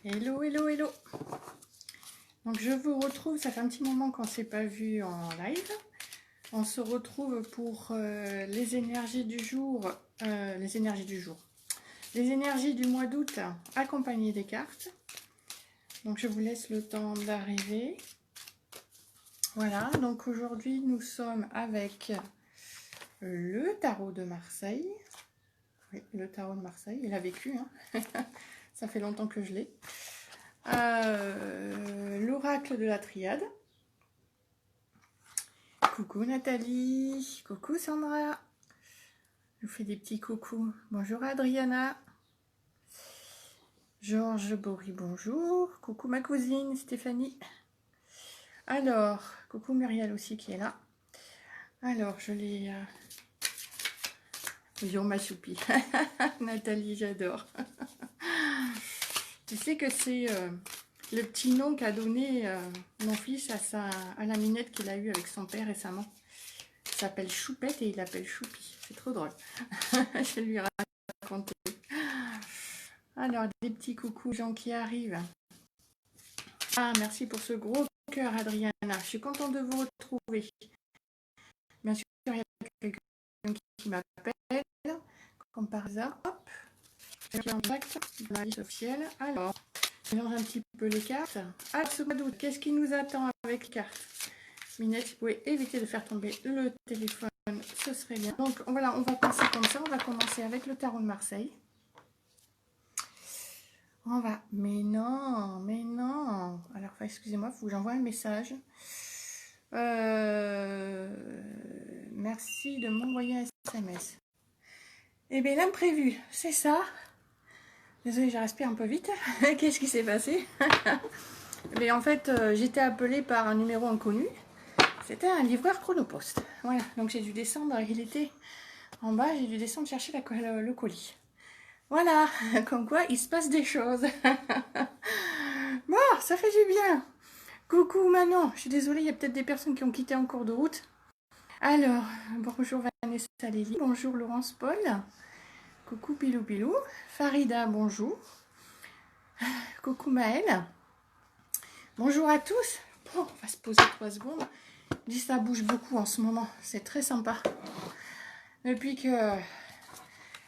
Hello, hello, hello. Donc je vous retrouve, ça fait un petit moment qu'on ne s'est pas vu en live. On se retrouve pour les énergies du jour, les énergies du mois d'août accompagnées des cartes. Donc je vous laisse le temps d'arriver. Voilà, donc aujourd'hui nous sommes avec le tarot de Marseille. Oui, le tarot de Marseille, il a vécu, hein. Ça fait longtemps que je l'ai. L'oracle de la triade. Coucou Nathalie, coucou Sandra. Je vous fais des petits coucous. Bonjour Adriana. Georges Bory, bonjour. Coucou ma cousine Stéphanie. Alors, coucou Muriel aussi qui est là. Alors, je l'ai... Oui, on m'a choupi. Nathalie, j'adore. Tu sais que c'est le petit nom qu'a donné mon fils à la minette qu'il a eue avec son père récemment. Il s'appelle Choupette et il l'appelle Choupi. C'est trop drôle. Je lui ai raconté. Alors, des petits coucous gens qui arrivent. Ah, merci pour ce gros cœur, Adriana. Je suis contente de vous retrouver. Bien sûr, il y a quelqu'un qui m'appelle, comme par hasard. Hop, je suis en contact de la liste officielle. Alors, je mélange un petit peu les cartes. Ah, ce mois d'août, qu'est-ce qui nous attend avec les cartes? Minette, vous pouvez éviter de faire tomber le téléphone, ce serait bien. Donc, voilà, on va passer comme ça. On va commencer avec le tarot de Marseille. On va... Mais non, mais non. Alors, excusez-moi, il faut que j'envoie un message. Merci de m'envoyer un SMS. Eh bien, l'imprévu, c'est ça. Désolée, je respire un peu vite. Qu'est-ce qui s'est passé? Mais en fait, j'étais appelée par un numéro inconnu. C'était un livreur chronopost. Voilà, donc j'ai dû descendre. Il était en bas, j'ai dû descendre chercher le colis. Voilà, comme quoi il se passe des choses. Bon, ça fait du bien. Coucou Manon, je suis désolée, il y a peut-être des personnes qui ont quitté en cours de route. Alors, bonjour Vanessa Lélie, bonjour Laurence Paul, coucou Pilou Pilou, Farida, bonjour, coucou Maëlle, bonjour à tous. Bon, on va se poser 3 secondes. Je dis ça bouge beaucoup en ce moment, c'est très sympa. Depuis que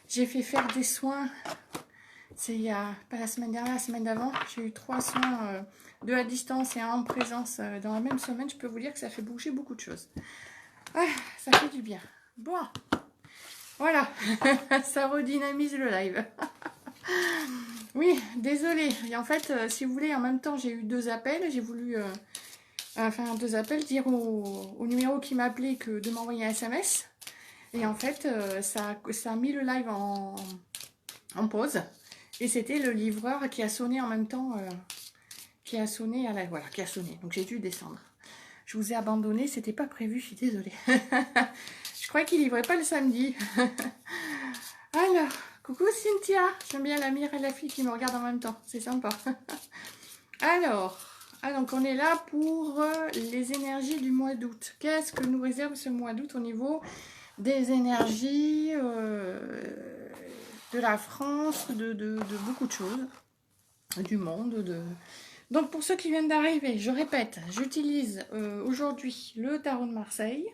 j'ai fait faire des soins, c'est il y a, pas la semaine dernière, la semaine d'avant, j'ai eu 3 soins, 2 à distance et 1 en présence dans la même semaine. Je peux vous dire que ça fait bouger beaucoup de choses. Ah, ça fait du bien. Bon, voilà, ça redynamise le live. Oui, désolée. Et en fait, si vous voulez, en même temps, j'ai eu 2 appels. J'ai voulu, enfin 2 appels, dire au numéro qui m'a appelé que de m'envoyer un SMS. Et en fait, ça a mis le live en pause. Et c'était le livreur qui a sonné en même temps, qui a sonné à la... Voilà, qui a sonné. Donc j'ai dû descendre. Je vous ai abandonné, c'était pas prévu, je suis désolée. Je croyais qu'il livrait pas le samedi. Alors, coucou Cynthia. J'aime bien la mire et la fille qui me regardent en même temps. C'est sympa. Alors, donc on est là pour les énergies du mois d'août. Qu'est-ce que nous réserve ce mois d'août au niveau des énergies de la France, de beaucoup de choses, du monde, Donc pour ceux qui viennent d'arriver, je répète, j'utilise aujourd'hui le tarot de Marseille.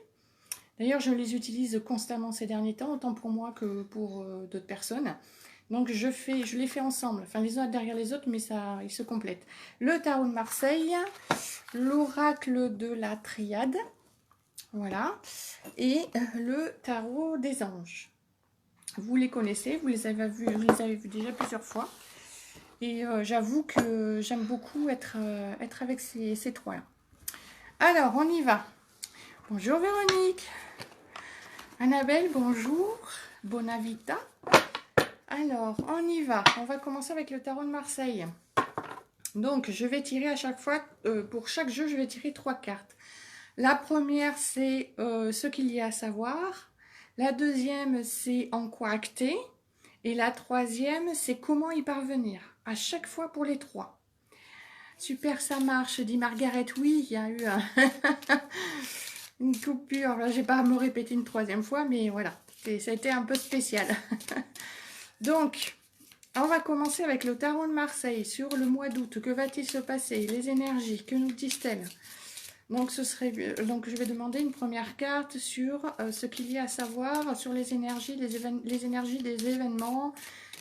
D'ailleurs, je les utilise constamment ces derniers temps, autant pour moi que pour d'autres personnes. Donc je les fais ensemble, enfin les uns derrière les autres, mais ça, ils se complètent. Le tarot de Marseille, l'oracle de la triade, voilà, et le tarot des anges. Vous les connaissez, vous les avez vus déjà plusieurs fois. Et j'avoue que j'aime beaucoup être avec ces trois-là. Alors, on y va. Bonjour Véronique. Annabelle, bonjour. Bonavita. Alors, on y va. On va commencer avec le tarot de Marseille. Donc, je vais tirer à chaque fois, pour chaque jeu, je vais tirer 3 cartes. La première, c'est ce qu'il y a à savoir. La deuxième, c'est en quoi acter. Et la troisième, c'est comment y parvenir. À chaque fois pour les 3. Super, ça marche, dit Margaret. Oui, il y a eu une coupure. Je ne vais pas me répéter une 3e fois, mais voilà. Ça a été un peu spécial. Donc, On va commencer avec le tarot de Marseille sur le mois d'août. Que va-t-il se passer? Les énergies, que nous disent-elles? Donc, donc, je vais demander une première carte sur ce qu'il y a à savoir sur les énergies, les énergies des événements,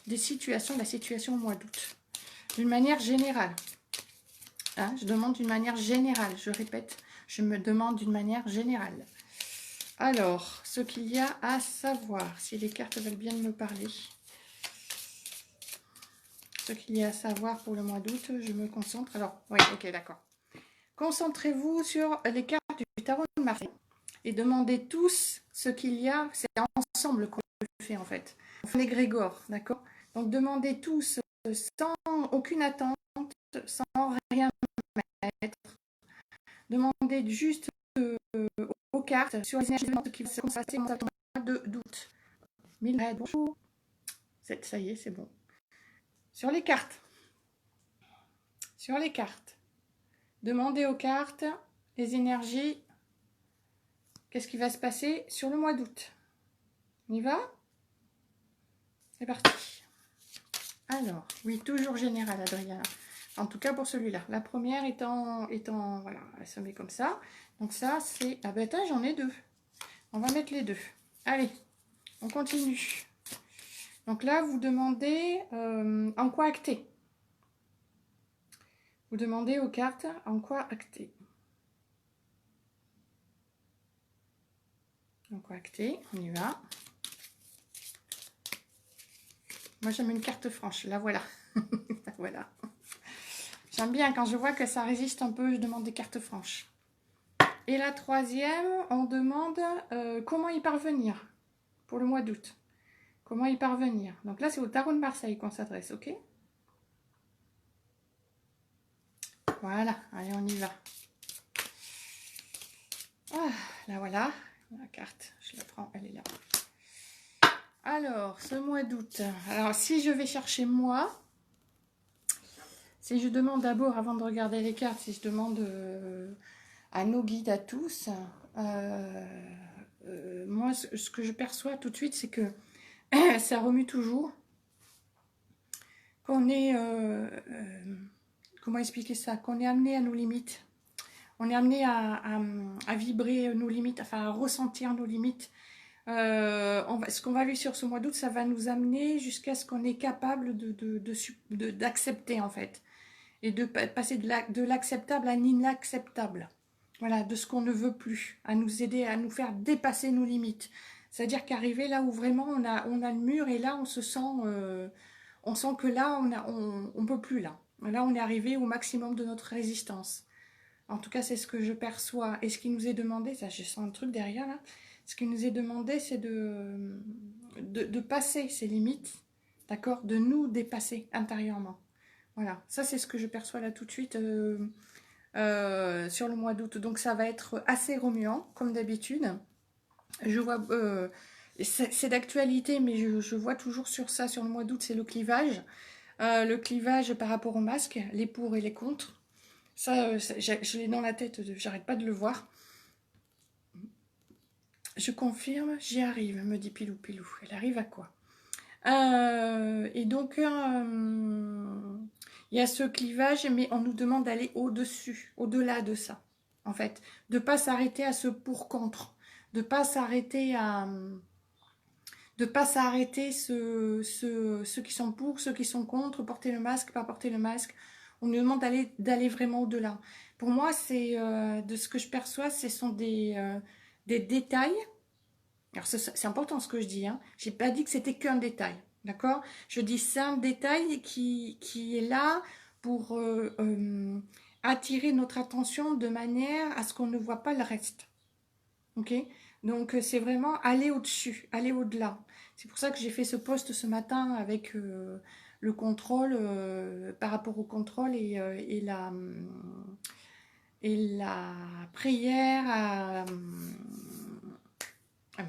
des situations, la situation au mois d'août. D'une manière générale. Hein, je demande d'une manière générale. Je répète, je me demande d'une manière générale. Alors, ce qu'il y a à savoir, si les cartes veulent bien me parler. Ce qu'il y a à savoir pour le mois d'août, je me concentre. Alors, oui, ok, d'accord. Concentrez-vous sur les cartes du tarot de Marseille et demandez tous ce qu'il y a. C'est ensemble qu'on le fait en fait. On fait l'égrégore, d'accord? Donc demandez tous sans aucune attente, sans rien mettre. Demandez juste aux cartes sur les énergies qui vont se passer au mois d'août. Ça y est, c'est bon. Sur les cartes. Sur les cartes. Demandez aux cartes les énergies. Qu'est-ce qui va se passer sur le mois d'août? On y va? C'est parti. Alors, oui, toujours général, Adriana. En tout cas pour celui-là. La première étant voilà, elle se met comme ça. Donc ça, c'est... Ah ben attends, j'en ai deux. On va mettre les deux. Allez, on continue. Donc là, vous demandez en quoi acter. Vous demandez aux cartes en quoi acter. En quoi acter, on y va. Moi, j'aime une carte franche. La voilà. La voilà. J'aime bien quand je vois que ça résiste un peu, je demande des cartes franches. Et la troisième, on demande comment y parvenir pour le mois d'août. Comment y parvenir. Donc là, c'est au tarot de Marseille qu'on s'adresse, ok? Voilà, allez, on y va. Ah, là, voilà. La carte, je la prends, elle est là. Alors, ce mois d'août. Alors, si je vais chercher moi, si je demande d'abord, avant de regarder les cartes, si je demande à nos guides à tous, moi, ce que je perçois tout de suite, c'est que ça remue toujours. Qu'on est... comment expliquer ça? Qu'on est amené à nos limites. On est amené à vibrer nos limites, enfin à ressentir nos limites. Ce qu'on va vivre sur ce mois d'août, ça va nous amener jusqu'à ce qu'on est capable d'accepter en fait. Et de passer de l'acceptable à l'inacceptable. Voilà, de ce qu'on ne veut plus, à nous aider, à nous faire dépasser nos limites. C'est-à-dire qu'arriver là où vraiment on a le mur et là on se sent, on sent que là on peut plus là. Là on est arrivé au maximum de notre résistance. En tout cas c'est ce que je perçois. Et ce qui nous est demandé, ça je sens un truc derrière là, ce qui nous est demandé c'est de passer ces limites, d'accord, de nous dépasser intérieurement. Voilà, ça c'est ce que je perçois là tout de suite sur le mois d'août. Donc ça va être assez remuant, comme d'habitude. Je vois, c'est d'actualité, mais je vois toujours sur ça, sur le mois d'août, c'est le clivage. Le clivage par rapport au masque, les pour et les contre. Ça, je l'ai dans la tête, j'arrête pas de le voir. Je confirme, j'y arrive, me dit Pilou Pilou. Elle arrive à quoi? Et donc, il y a ce clivage, mais on nous demande d'aller au-dessus, au-delà de ça, en fait. De ne pas s'arrêter à ce pour-contre. De ne pas s'arrêter à... De pas s'arrêter ceux qui sont pour, ceux qui sont contre, porter le masque, pas porter le masque. On nous demande d'aller vraiment au-delà. Pour moi, c'est de ce que je perçois, ce sont des détails. Alors, c'est important ce que je dis. Hein. Je n'ai pas dit que c'était qu'un détail. D'accord? Je dis c'est un détail qui est là pour attirer notre attention de manière à ce qu'on ne voit pas le reste. Ok? Donc, c'est vraiment aller au-dessus, aller au-delà. C'est pour ça que j'ai fait ce post ce matin avec le contrôle, par rapport au contrôle et la prière à...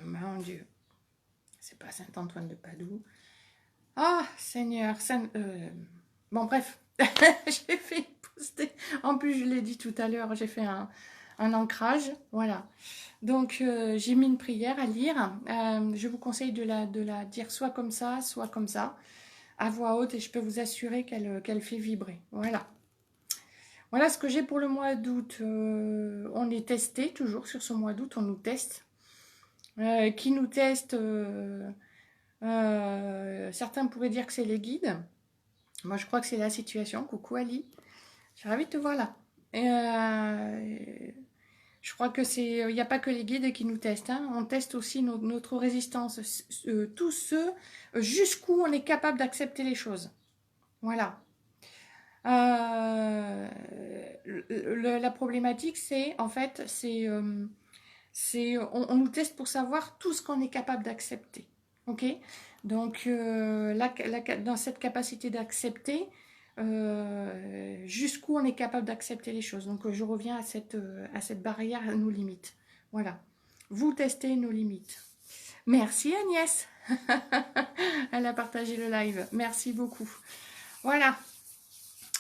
mon Dieu, c'est pas Saint-Antoine de Padoue. Ah, Seigneur, bon bref, j'ai fait poster, en plus je l'ai dit tout à l'heure, j'ai fait un ancrage, voilà. Donc j'ai mis une prière à lire, je vous conseille de la dire soit comme ça, soit comme ça. à voix haute et je peux vous assurer qu'elle fait vibrer. Voilà. Voilà ce que j'ai pour le mois d'août. On est testé toujours sur ce mois d'août, on nous teste. Qui nous teste certains pourraient dire que c'est les guides. Moi, je crois que c'est la situation. Coucou Ali. Je suis ravie de te voir là. Je crois que c'est, il n'y a pas que les guides qui nous testent. Hein. On teste aussi notre résistance. Tous ceux jusqu'où on est capable d'accepter les choses. Voilà. La problématique, c'est, en fait, on nous teste pour savoir tout ce qu'on est capable d'accepter. Ok? Donc, dans cette capacité d'accepter, jusqu'où on est capable d'accepter les choses. Donc, je reviens à cette barrière, à nos limites. Voilà. Vous testez nos limites. Merci Agnès. Elle a partagé le live. Merci beaucoup. Voilà.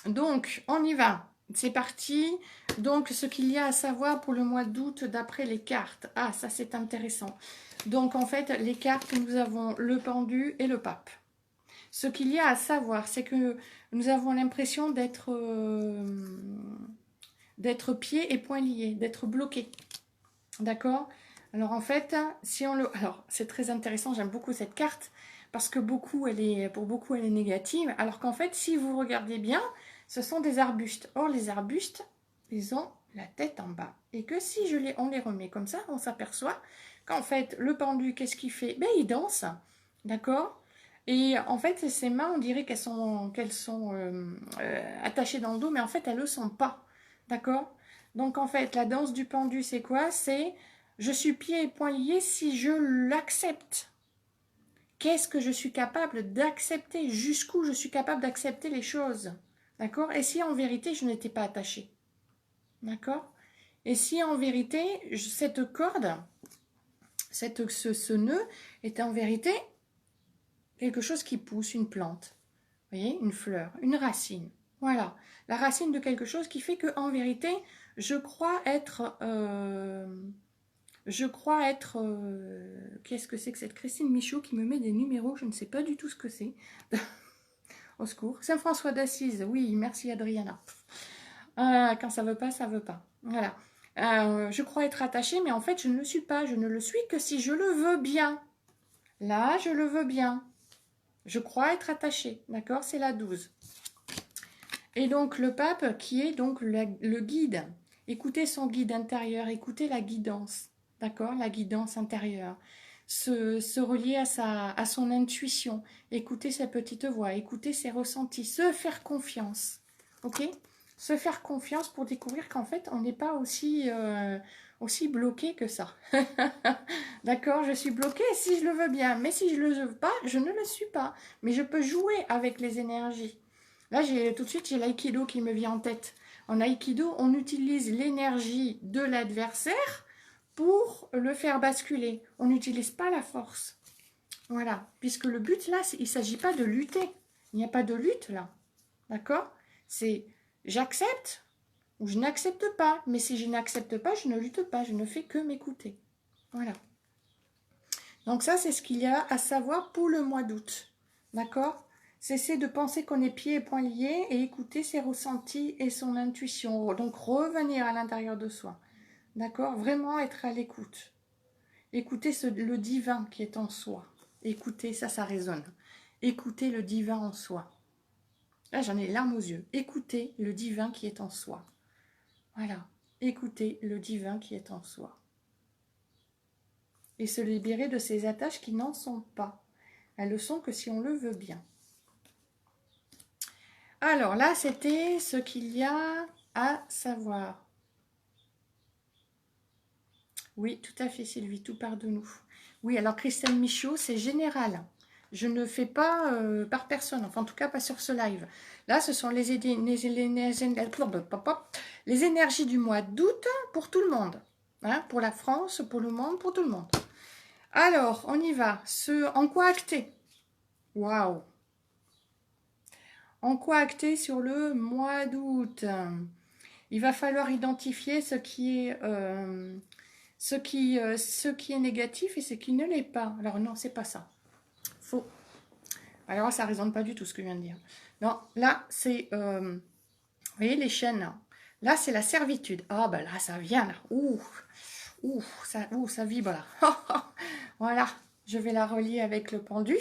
Donc, on y va. C'est parti. Donc, ce qu'il y a à savoir pour le mois d'août d'après les cartes. Ah, ça c'est intéressant. Donc, en fait, les cartes, nous avons le pendu et le pape. Ce qu'il y a à savoir, c'est que nous avons l'impression d'être pieds et poings liés, d'être bloqués. D'accord? Alors, en fait, si on le... Alors, c'est très intéressant, j'aime beaucoup cette carte, parce que pour beaucoup, elle est négative. Alors qu'en fait, si vous regardez bien, ce sont des arbustes. Or, les arbustes, ils ont la tête en bas. Et que si on les remet comme ça, on s'aperçoit qu'en fait, le pendu, qu'est-ce qu'il fait? Ben, il danse. D'accord? Et en fait, ses mains, on dirait qu'elles sont attachées dans le dos, mais en fait, elles ne le sont pas. D'accord? Donc, en fait, la danse du pendu, c'est quoi? C'est je suis pieds et poings liés si je l'accepte. Qu'est-ce que je suis capable d'accepter? Jusqu'où je suis capable d'accepter les choses? D'accord? Et si en vérité, je n'étais pas attachée? D'accord? Et si en vérité, cette corde, ce nœud, était en vérité quelque chose qui pousse, une plante, vous voyez, une fleur, une racine. Voilà, la racine de quelque chose qui fait que en vérité, je crois être... qu'est-ce que c'est que cette Christine Michaud qui me met des numéros? Je ne sais pas du tout ce que c'est. Au secours. Saint-François d'Assise, oui, merci Adriana. Quand ça veut pas, ça veut pas. Voilà. Je crois être attachée, mais en fait, je ne le suis pas. Je ne le suis que si je le veux bien. Là, je le veux bien. Je crois être attachée. D'accord? C'est la 12. Et donc, le pape, qui est donc le guide. Écoutez son guide intérieur. Écoutez la guidance. D'accord? La guidance intérieure. Se relier à son intuition. Écouter sa petite voix. Écouter ses ressentis. Se faire confiance. Ok? Se faire confiance pour découvrir qu'en fait, on n'est pas aussi bloqué que ça. D'accord? Je suis bloquée si je le veux bien. Mais si je ne le veux pas, je ne le suis pas. Mais je peux jouer avec les énergies. Là, tout de suite, j'ai l'aïkido qui me vient en tête. En aïkido, on utilise l'énergie de l'adversaire pour le faire basculer. On n'utilise pas la force. Voilà. Puisque le but, là, il ne s'agit pas de lutter. Il n'y a pas de lutte, là. D'accord? C'est... J'accepte ou je n'accepte pas. Mais si je n'accepte pas, je ne lutte pas. Je ne fais que m'écouter. Voilà. Donc ça, c'est ce qu'il y a à savoir pour le mois d'août. D'accord? Cessez de penser qu'on est pieds et poings liés et écouter ses ressentis et son intuition. Donc revenir à l'intérieur de soi. D'accord? Vraiment être à l'écoute. Écoutez le divin qui est en soi. Écoutez, ça résonne. Écoutez le divin en soi. Là, j'en ai les larmes aux yeux. Écoutez le divin qui est en soi. Voilà. Écoutez le divin qui est en soi. Et se libérer de ces attaches qui n'en sont pas. Elles le sont que si on le veut bien. Alors là, c'était ce qu'il y a à savoir. Oui, tout à fait Sylvie, tout part de nous. Oui, alors Christelle Michaud, c'est général. Je ne fais pas par personne, enfin en tout cas pas sur ce live. Là, ce sont les énergies du mois d'août pour tout le monde. Hein, pour la France, pour le monde, pour tout le monde. Alors, on y va. En quoi acter? Waouh! En quoi acter sur le mois d'août? Il va falloir identifier ce qui est négatif et ce qui ne l'est pas. Alors non, c'est pas ça. Faux. Alors, ça ne résonne pas du tout ce que je viens de dire. Non, là, c'est... vous voyez les chaînes, là, là c'est la servitude. Ah, ben là, ça vient, là. Ouh, ça vibre, là. Voilà, je vais la relier avec le pendu.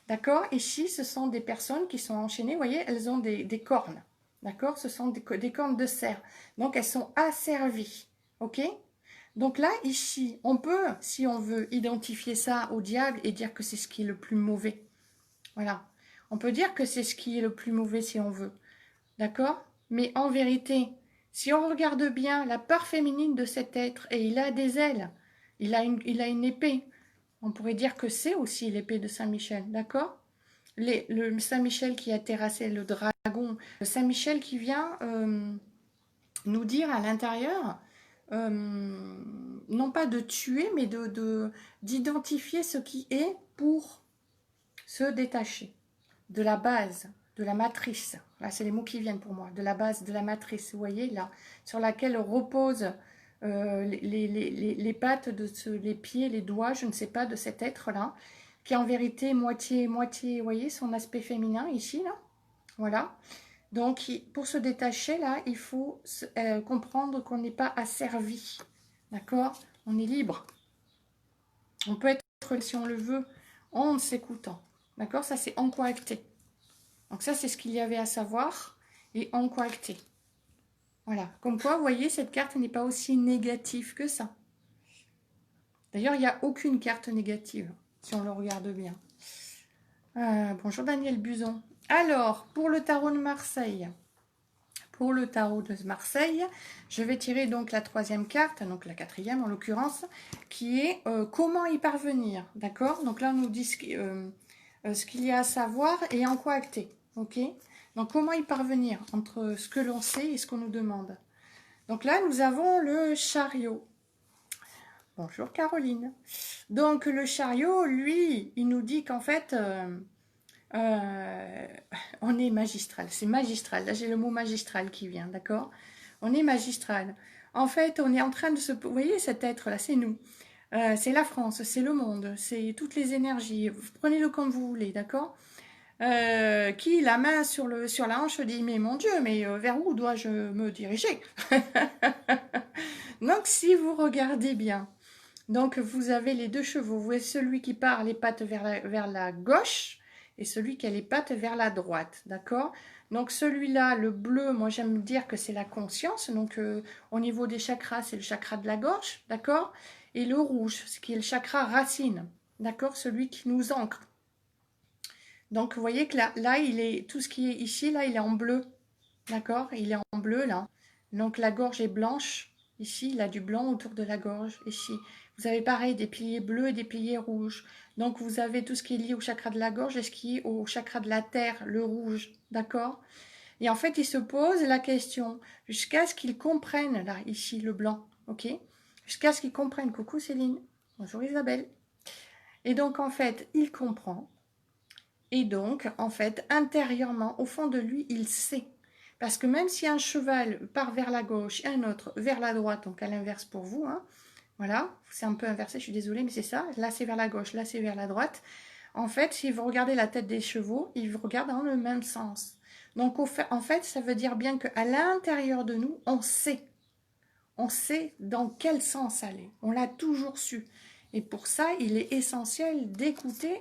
D'accord? Ici, ce sont des personnes qui sont enchaînées. Vous voyez, elles ont des cornes. D'accord? Ce sont des cornes de cerf. Donc, elles sont asservies. OK? Donc là, ici, on peut, si on veut, identifier ça au diable et dire que c'est ce qui est le plus mauvais. Voilà. On peut dire que c'est ce qui est le plus mauvais si on veut. D'accord? Mais en vérité, si on regarde bien la part féminine de cet être, et il a des ailes, il a une épée, on pourrait dire que c'est aussi l'épée de Saint-Michel, d'accord? Le Saint-Michel qui a terrassé le dragon, le Saint-Michel qui vient nous dire à l'intérieur, non pas de tuer, mais d'identifier ce qui est pour se détacher de la base, de la matrice. Là, c'est les mots qui viennent pour moi, de la base, de la matrice, vous voyez, là, sur laquelle reposent les pattes, les pieds, les doigts, je ne sais pas, de cet être-là, qui est en vérité moitié, vous voyez, son aspect féminin, ici, là, voilà. Donc, pour se détacher, là, il faut comprendre qu'on n'est pas asservi, d'accord? On est libre. On peut être, si on le veut, en s'écoutant, d'accord? Ça, c'est encoacté. Donc ça, c'est ce qu'il y avait à savoir et encoacté. Voilà. Comme quoi, vous voyez, cette carte n'est pas aussi négative que ça. D'ailleurs, il n'y a aucune carte négative, si on le regarde bien. Bonjour Daniel Buzon. Alors, pour le tarot de Marseille, je vais tirer donc la troisième carte, donc la quatrième en l'occurrence, qui est comment y parvenir. D'accord? Donc là, on nous dit ce qu'il y a à savoir et en quoi acter. Ok? Donc, comment y parvenir entre ce que l'on sait et ce qu'on nous demande. Donc là, nous avons le chariot. Bonjour Caroline. Donc, le chariot, lui, il nous dit qu'en fait, on est magistral. C'est magistral. Là, j'ai le mot magistral qui vient, d'accord? On est magistral. En fait, on est en train de se... Vous voyez cet être-là, c'est nous. C'est la France, c'est le monde, c'est toutes les énergies. Prenez-le comme vous voulez, d'accord? Qui, la main sur la hanche, dit, mais mon Dieu, mais vers où dois-je me diriger? Donc, si vous regardez bien, donc vous avez les deux chevaux, vous voyez celui qui part les pattes vers la gauche et celui qui a les pattes vers la droite, d'accord? Donc celui-là, le bleu, moi j'aime dire que c'est la conscience, donc au niveau des chakras, c'est le chakra de la gorge, d'accord? Et le rouge, ce qui est le chakra racine, d'accord? Celui qui nous ancre. Donc, vous voyez que là, il est tout ce qui est ici, là, il est en bleu. D'accord? Il est en bleu, là. Donc, la gorge est blanche. Ici, il a du blanc autour de la gorge. Ici, vous avez pareil, des piliers bleus et des piliers rouges. Donc, vous avez tout ce qui est lié au chakra de la gorge et ce qui est au chakra de la terre, le rouge. D'accord? Et en fait, il se pose la question jusqu'à ce qu'il comprenne, là, ici, le blanc. OK? Jusqu'à ce qu'il comprenne. Coucou Céline. Bonjour Isabelle. Et donc, en fait, il comprend. Et donc, en fait, intérieurement, au fond de lui, il sait. Parce que même si un cheval part vers la gauche et un autre vers la droite, donc à l'inverse pour vous, hein, voilà, c'est un peu inversé, je suis désolée, mais c'est ça. Là, c'est vers la gauche, là, c'est vers la droite. En fait, si vous regardez la tête des chevaux, ils regardent dans le même sens. Donc, en fait, ça veut dire bien qu'à l'intérieur de nous, on sait. On sait dans quel sens aller. On l'a toujours su. Et pour ça, il est essentiel d'écouter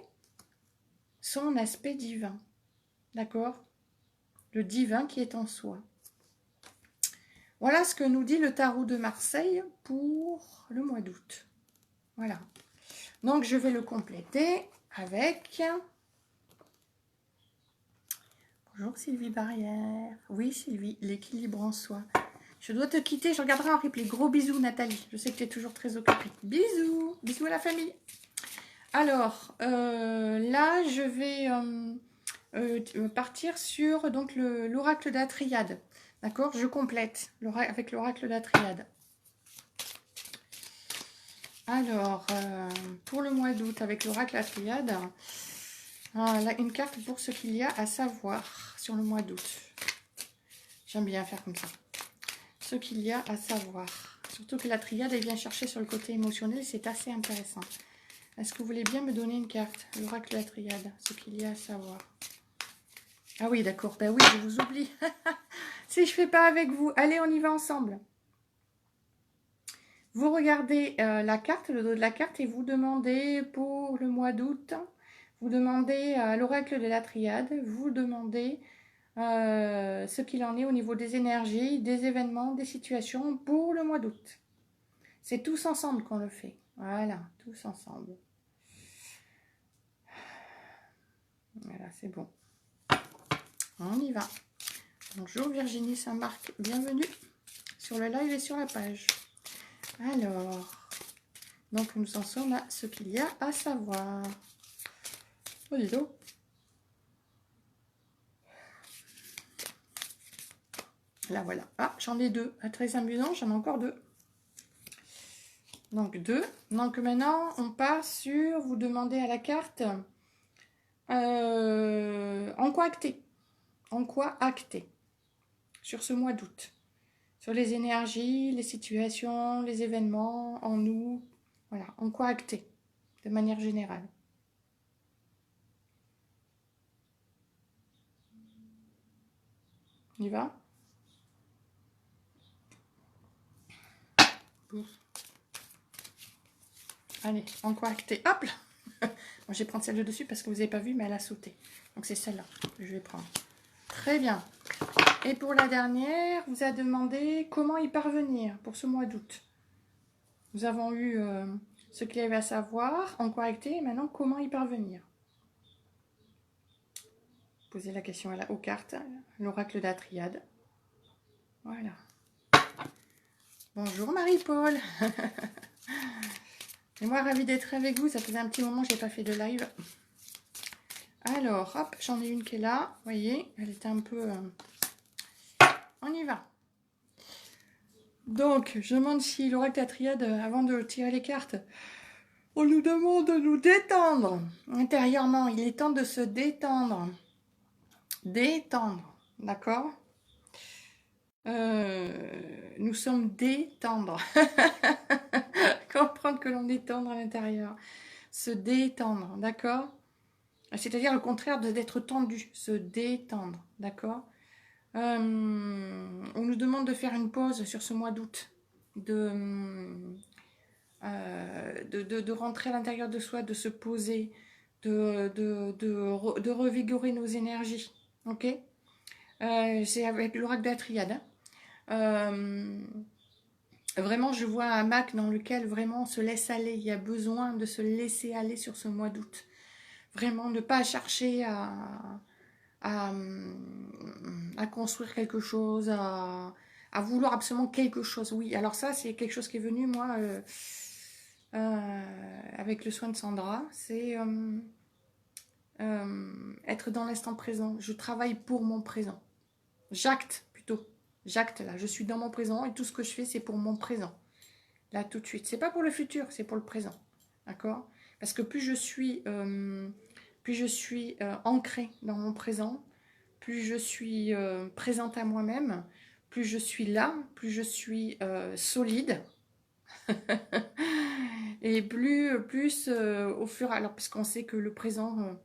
son aspect divin. D'accord? Le divin qui est en soi. Voilà ce que nous dit le tarot de Marseille pour le mois d'août. Voilà. Donc, je vais le compléter avec... Bonjour Sylvie Barrière. Oui Sylvie, l'équilibre en soi. Je dois te quitter, je regarderai en replay. Gros bisous Nathalie. Je sais que tu es toujours très occupée. Bisous. Bisous à la famille. Alors, là, je vais... partir sur donc l'oracle de la triade. D'accord? Je complète avec l'oracle de la triade. Alors, pour le mois d'août, avec l'oracle de la triade, là, une carte pour ce qu'il y a à savoir sur le mois d'août. J'aime bien faire comme ça. Ce qu'il y a à savoir. Surtout que la triade, elle vient chercher sur le côté émotionnel, c'est assez intéressant. Est-ce que vous voulez bien me donner une carte? L'oracle de la triade, ce qu'il y a à savoir. Ah oui, d'accord. Ben oui, je vous oublie. Si je fais pas avec vous, allez, on y va ensemble. Vous regardez la carte, le dos de la carte, et vous demandez pour le mois d'août, vous demandez à l'oracle de la triade, vous demandez ce qu'il en est au niveau des énergies, des événements, des situations pour le mois d'août. C'est tous ensemble qu'on le fait. Voilà, tous ensemble. Voilà, c'est bon. On y va. Bonjour Virginie Saint-Marc, bienvenue sur le live et sur la page. Alors, donc nous en sommes à ce qu'il y a à savoir. Oh, dis donc. Là, voilà. Ah, j'en ai deux. Ah, très amusant, j'en ai encore deux. Donc, deux. Donc, maintenant, on part sur... Vous demandez à la carte... en quoi acter? En quoi acter? Sur ce mois d'août. Sur les énergies, les situations, les événements, en nous. Voilà, en quoi acter? De manière générale. On y va? Allez, en quoi acter? Hop là. Bon, je vais prendre celle de dessus parce que vous n'avez pas vu, mais elle a sauté. Donc c'est celle-là que je vais prendre. Très bien. Et pour la dernière, vous a demandé comment y parvenir pour ce mois d'août. Nous avons eu ce qu'il y avait à savoir, en quoi acter, et maintenant comment y parvenir. Posez la question aux cartes, l'oracle de la triade. Voilà. Bonjour Marie-Paul. Et moi, ravie d'être avec vous. Ça faisait un petit moment que je n'ai pas fait de live. Alors, hop, j'en ai une qui est là. Vous voyez, elle était un peu... On y va. Donc, je demande si l'oracle de la triade, avant de tirer les cartes, on nous demande de nous détendre intérieurement. Il est temps de se détendre. Détendre, d'accord? Nous sommes détendre. Comprendre que l'on est tendre à l'intérieur. Se détendre, d'accord? C'est-à-dire le contraire d'être tendu. Se détendre, d'accord? On nous demande de faire une pause sur ce mois d'août. De rentrer à l'intérieur de soi, de se poser, de revigorer nos énergies. Ok? C'est avec l'oracle de la triade. Hein. Vraiment, je vois un Mac dans lequel vraiment on se laisse aller. Il y a besoin de se laisser aller sur ce mois d'août. Vraiment, ne pas chercher à construire quelque chose, à vouloir absolument quelque chose. Oui, alors ça, c'est quelque chose qui est venu, moi, avec le soin de Sandra. C'est être dans l'instant présent. Je travaille pour mon présent. J'acte plutôt. J'acte là. Je suis dans mon présent et tout ce que je fais, c'est pour mon présent. Là, tout de suite. C'est pas pour le futur, c'est pour le présent. D'accord? Parce que plus je suis ancrée dans mon présent, plus je suis présente à moi-même, plus je suis là, plus je suis solide. Et plus au fur et à mesure, alors puisqu'on sait que le présent,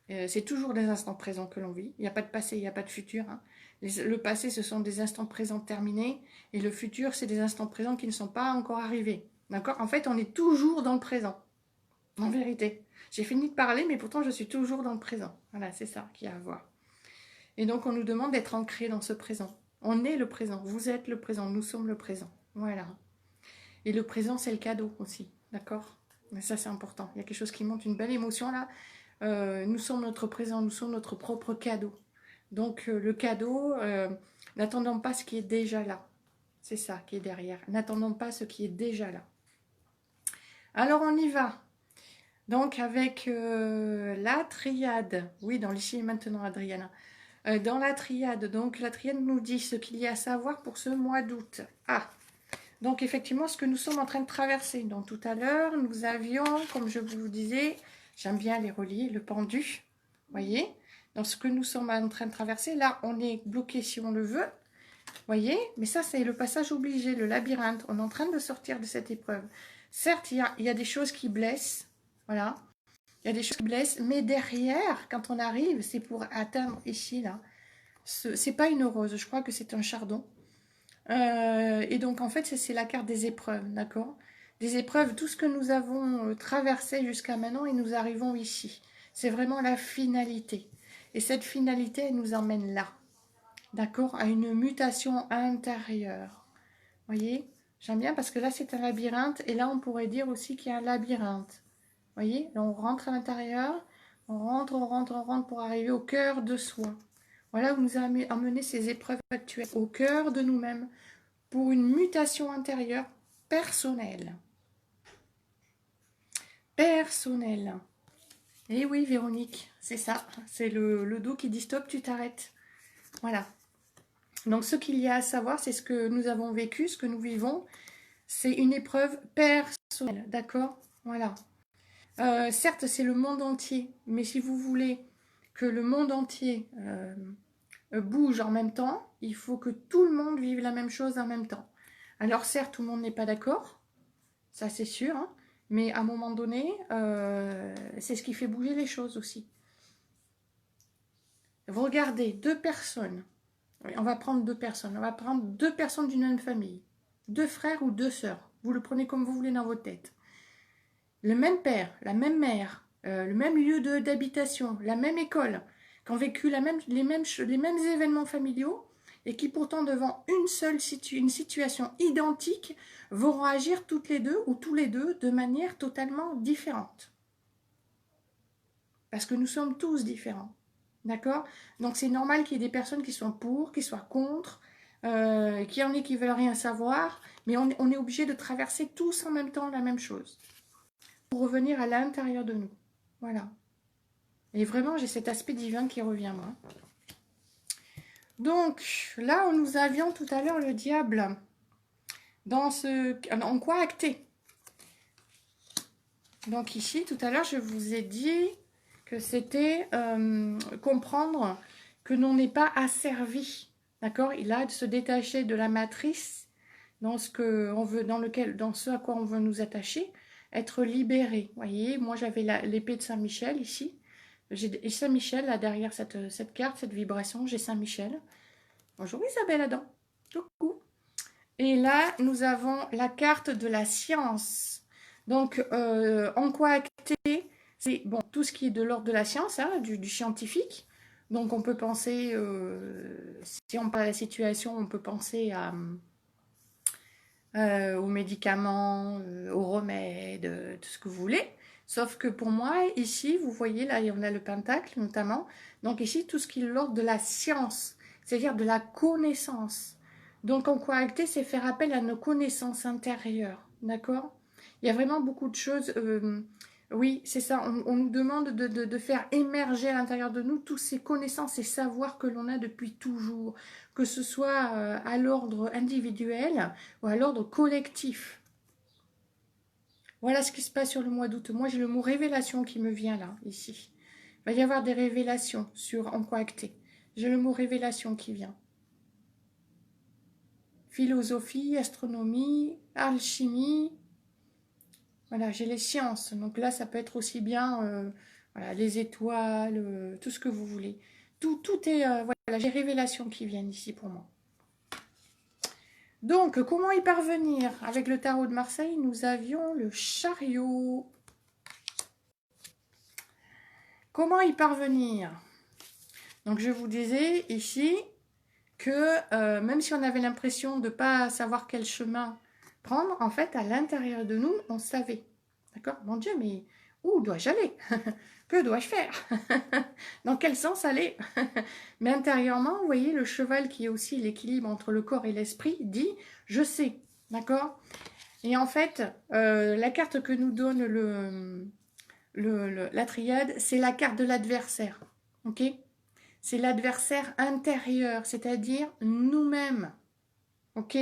c'est toujours des instants présents que l'on vit. Il n'y a pas de passé, il n'y a pas de futur. Hein. Le passé, ce sont des instants présents terminés. Et le futur, c'est des instants présents qui ne sont pas encore arrivés. D'accord? En fait, on est toujours dans le présent. En vérité. J'ai fini de parler, mais pourtant, je suis toujours dans le présent. Voilà, c'est ça qu'il y a à voir. Et donc, on nous demande d'être ancré dans ce présent. On est le présent. Vous êtes le présent. Nous sommes le présent. Voilà. Et le présent, c'est le cadeau aussi. D'accord? Mais ça, c'est important. Il y a quelque chose qui monte, une belle émotion là. Nous sommes notre présent, nous sommes notre propre cadeau. Donc le cadeau, n'attendons pas ce qui est déjà là. C'est ça qui est derrière. N'attendons pas ce qui est déjà là. Alors on y va. Donc avec la triade. Oui, dans l'ici et maintenant, Adriana. Dans la triade, donc la triade nous dit ce qu'il y a à savoir pour ce mois d'août. Ah, donc effectivement, ce que nous sommes en train de traverser. Donc tout à l'heure, nous avions, comme je vous disais, j'aime bien les relier, le pendu, voyez. Donc ce que nous sommes en train de traverser, là, on est bloqué si on le veut, voyez. Mais ça, c'est le passage obligé, le labyrinthe. On est en train de sortir de cette épreuve. Certes, il y a des choses qui blessent, voilà. Il y a des choses qui blessent, mais derrière, quand on arrive, c'est pour atteindre ici, là. C'est pas une rose, je crois que c'est un chardon. Et donc, en fait, c'est la carte des épreuves, d'accord? Des épreuves, tout ce que nous avons traversé jusqu'à maintenant et nous arrivons ici. C'est vraiment la finalité. Et cette finalité, elle nous emmène là, d'accord? À une mutation intérieure. Vous voyez? J'aime bien parce que là, c'est un labyrinthe. Et là, on pourrait dire aussi qu'il y a un labyrinthe. Vous voyez? Là, on rentre à l'intérieur. On rentre, on rentre, on rentre pour arriver au cœur de soi. Voilà où nous a emmené ces épreuves actuelles. Au cœur de nous-mêmes. Pour une mutation intérieure personnelle. Personnelle. Et oui, Véronique, c'est ça. C'est le dos qui dit stop, tu t'arrêtes. Voilà. Donc, ce qu'il y a à savoir, c'est ce que nous avons vécu, ce que nous vivons. C'est une épreuve personnelle, d'accord? Voilà. Certes, c'est le monde entier, mais si vous voulez que le monde entier bouge en même temps, il faut que tout le monde vive la même chose en même temps. Alors certes, tout le monde n'est pas d'accord, ça c'est sûr, hein, mais à un moment donné, c'est ce qui fait bouger les choses aussi. Vous regardez deux personnes, on va prendre deux personnes, on va prendre deux personnes d'une même famille, deux frères ou deux sœurs, vous le prenez comme vous voulez dans votre tête. Le même père, la même mère, le même lieu d'habitation, la même école, qui ont vécu les mêmes événements familiaux et qui pourtant devant une situation identique vont agir toutes les deux ou tous les deux de manière totalement différente. Parce que nous sommes tous différents. D'accord? Donc c'est normal qu'il y ait des personnes qui sont pour, qui soient contre, qu'il y en ait qui veulent rien savoir, mais on est obligé de traverser tous en même temps la même chose. Pour revenir à l'intérieur de nous. Voilà. Et vraiment, j'ai cet aspect divin qui revient, moi. Donc, là où nous avions tout à l'heure le diable, en quoi acté? Donc ici, tout à l'heure, je vous ai dit que c'était comprendre que l'on n'est pas asservi. D'accord? Il a de se détacher de la matrice dans ce à quoi on veut nous attacher, être libéré. Vous voyez, moi j'avais l'épée de Saint-Michel ici. J'ai Saint-Michel là derrière cette carte, cette vibration, j'ai Saint-Michel. Bonjour Isabelle Adam. Coucou. Et là, nous avons la carte de la science. Donc, en quoi acter? C'est bon, tout ce qui est de l'ordre de la science, hein, du scientifique. Donc, on peut penser, si on parle de la situation, on peut penser aux médicaments, aux remèdes, tout ce que vous voulez. Sauf que pour moi, ici, vous voyez, là, on a le pentacle notamment. Donc ici, tout ce qui est l'ordre de la science, c'est-à-dire de la connaissance. Donc en quoi acter, c'est faire appel à nos connaissances intérieures, d'accord? Il y a vraiment beaucoup de choses. Oui, c'est ça, on nous demande de faire émerger à l'intérieur de nous toutes ces connaissances et savoirs que l'on a depuis toujours, que ce soit à l'ordre individuel ou à l'ordre collectif. Voilà ce qui se passe sur le mois d'août. Moi, j'ai le mot révélation qui me vient là, ici. Il va y avoir des révélations sur en quoi acter. J'ai le mot révélation qui vient. Philosophie, astronomie, alchimie. Voilà, j'ai les sciences. Donc là, ça peut être aussi bien voilà, les étoiles, tout ce que vous voulez. Tout est... voilà, j'ai révélations qui viennent ici pour moi. Donc, comment y parvenir? Avec le tarot de Marseille, nous avions le chariot. Comment y parvenir? Donc, je vous disais ici que même si on avait l'impression de ne pas savoir quel chemin prendre, en fait, à l'intérieur de nous, on savait. D'accord? Mon Dieu, mais où dois-je aller? Que dois-je faire? Dans quel sens aller? Mais intérieurement, vous voyez, le cheval qui est aussi l'équilibre entre le corps et l'esprit dit « je sais ». D'accord? Et en fait, la carte que nous donne la triade, c'est la carte de l'adversaire. Ok? C'est l'adversaire intérieur, c'est-à-dire nous-mêmes. Ok?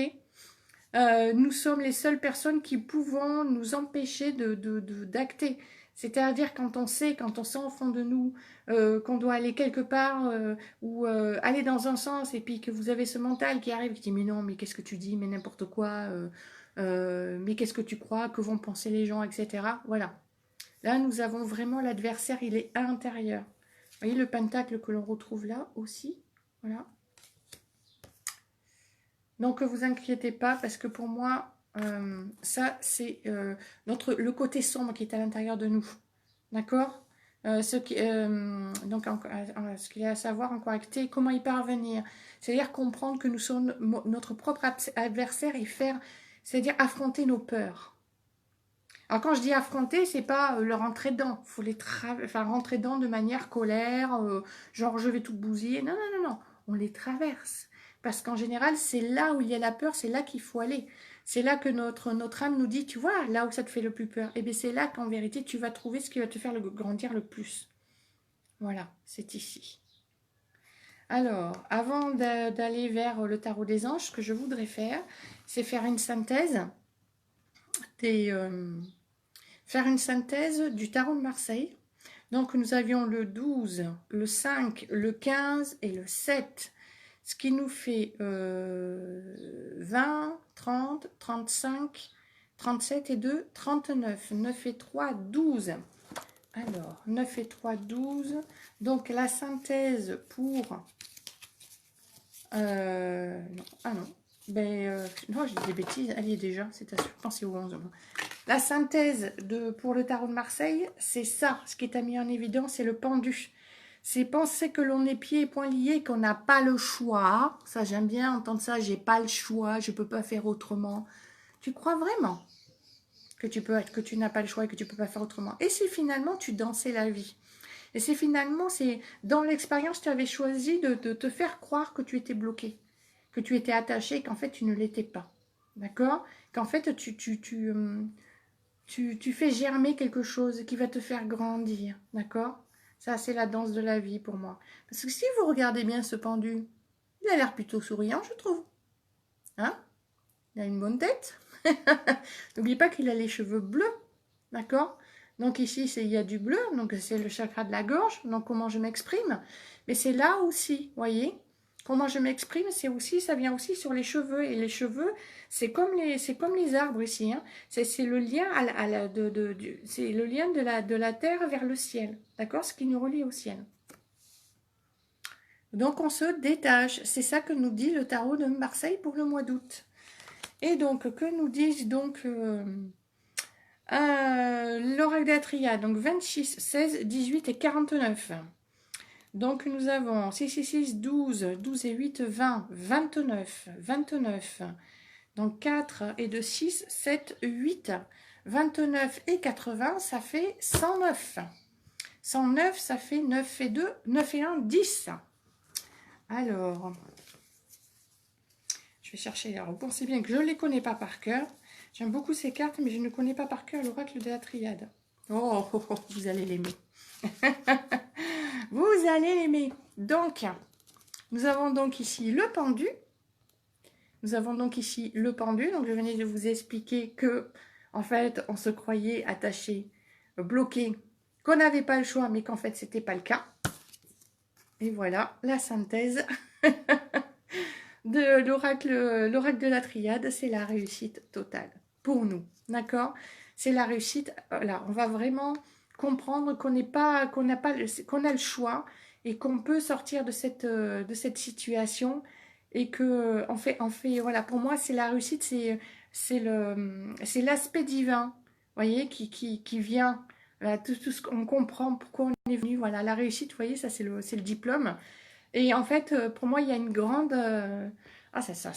Nous sommes les seules personnes qui pouvons nous empêcher d'acter. C'est-à-dire quand on sait au fond de nous qu'on doit aller quelque part ou aller dans un sens et puis que vous avez ce mental qui arrive qui dit mais non, mais qu'est-ce que tu dis, mais n'importe quoi, mais qu'est-ce que tu crois, que vont penser les gens, etc. Voilà. Là, nous avons vraiment l'adversaire, il est à l'intérieur. Vous voyez le pentacle que l'on retrouve là aussi. Voilà. Donc, vous inquiétez pas, parce que pour moi, ça, c'est le côté sombre qui est à l'intérieur de nous. D'accord? Donc, ce qu'il y a à savoir en correcté, comment y parvenir. C'est-à-dire comprendre que nous sommes notre propre adversaire et faire, c'est-à-dire affronter nos peurs. Alors, quand je dis affronter, c'est pas leur rentrer dedans. Il faut rentrer dedans de manière colère, genre je vais tout bousiller. Non, non, non, non. On les traverse. Parce qu'en général, c'est là où il y a la peur, c'est là qu'il faut aller. C'est là que notre âme nous dit, tu vois, là où ça te fait le plus peur. Et bien c'est là qu'en vérité, tu vas trouver ce qui va te faire grandir le plus. Voilà, c'est ici. Alors, avant d'aller vers le tarot des anges, ce que je voudrais faire, c'est faire une synthèse du tarot de Marseille. Donc, nous avions le 12, le 5, le 15 et le 7. Ce qui nous fait 20, 30, 35, 37 et 2, 39. 9 et 3, 12. Alors, 9 et 3, 12. Donc, la synthèse pour... non, ah non. Non, je dis des bêtises. Elle y est déjà, c'est à sûr. Pensez au 11. La synthèse pour le tarot de Marseille, c'est ça. Ce qui est mis en évidence, c'est le pendu. C'est penser que l'on est pieds et poings liés, qu'on n'a pas le choix. Ça, j'aime bien entendre ça. J'ai pas le choix, je peux pas faire autrement. Tu crois vraiment que tu n'as pas le choix et que tu peux pas faire autrement? Et si finalement tu dansais la vie? Et si finalement, c'est dans l'expérience, tu avais choisi de te faire croire que tu étais bloqué, que tu étais attaché, qu'en fait tu ne l'étais pas. D'accord? Qu'en fait tu fais germer quelque chose qui va te faire grandir. D'accord? Ça, c'est la danse de la vie pour moi. Parce que si vous regardez bien ce pendu, il a l'air plutôt souriant, je trouve. Hein? Il a une bonne tête. N'oubliez pas qu'il a les cheveux bleus. D'accord? Donc ici, il y a du bleu. Donc c'est le chakra de la gorge. Donc comment je m'exprime? Mais c'est là aussi, voyez? Comment je m'exprime, c'est aussi, ça vient aussi sur les cheveux. Et les cheveux, c'est comme les arbres ici. Hein. C'est le lien c'est le lien de la terre vers le ciel. D'accord? Ce qui nous relie au ciel. Donc on se détache. C'est ça que nous dit le tarot de Marseille pour le mois d'août. Et donc, que nous disent donc l'oracle de la triade? Donc 26, 16, 18 et 49. Donc nous avons 6, 6, 6, 12, 12 et 8, 20, 29, 29. Donc 4 et 2, 6, 7, 8, 29 et 80, ça fait 109. 109, ça fait 9 et 2, 9 et 1, 10. Alors, je vais chercher. Alors, pensez bien que je ne les connais pas par cœur. J'aime beaucoup ces cartes, mais je ne connais pas par cœur l'oracle de la triade. Oh, oh, oh, vous allez l'aimer. Vous allez l'aimer. Donc, nous avons donc ici le pendu. Nous avons donc ici le pendu. Donc, je venais de vous expliquer que, en fait, on se croyait attaché, bloqué, qu'on n'avait pas le choix, mais qu'en fait, c'était pas le cas. Et voilà la synthèse de l'oracle de la triade. C'est la réussite totale pour nous. D'accord? C'est la réussite. Là, on va vraiment comprendre qu'on a le choix et qu'on peut sortir de cette situation et que on fait voilà, pour moi c'est la réussite, c'est l'aspect divin, voyez, qui vient, voilà, tout ce qu'on comprend pourquoi on est venu, voilà, la réussite, vous voyez, ça c'est le diplôme. Et en fait, pour moi il y a une grande j'espère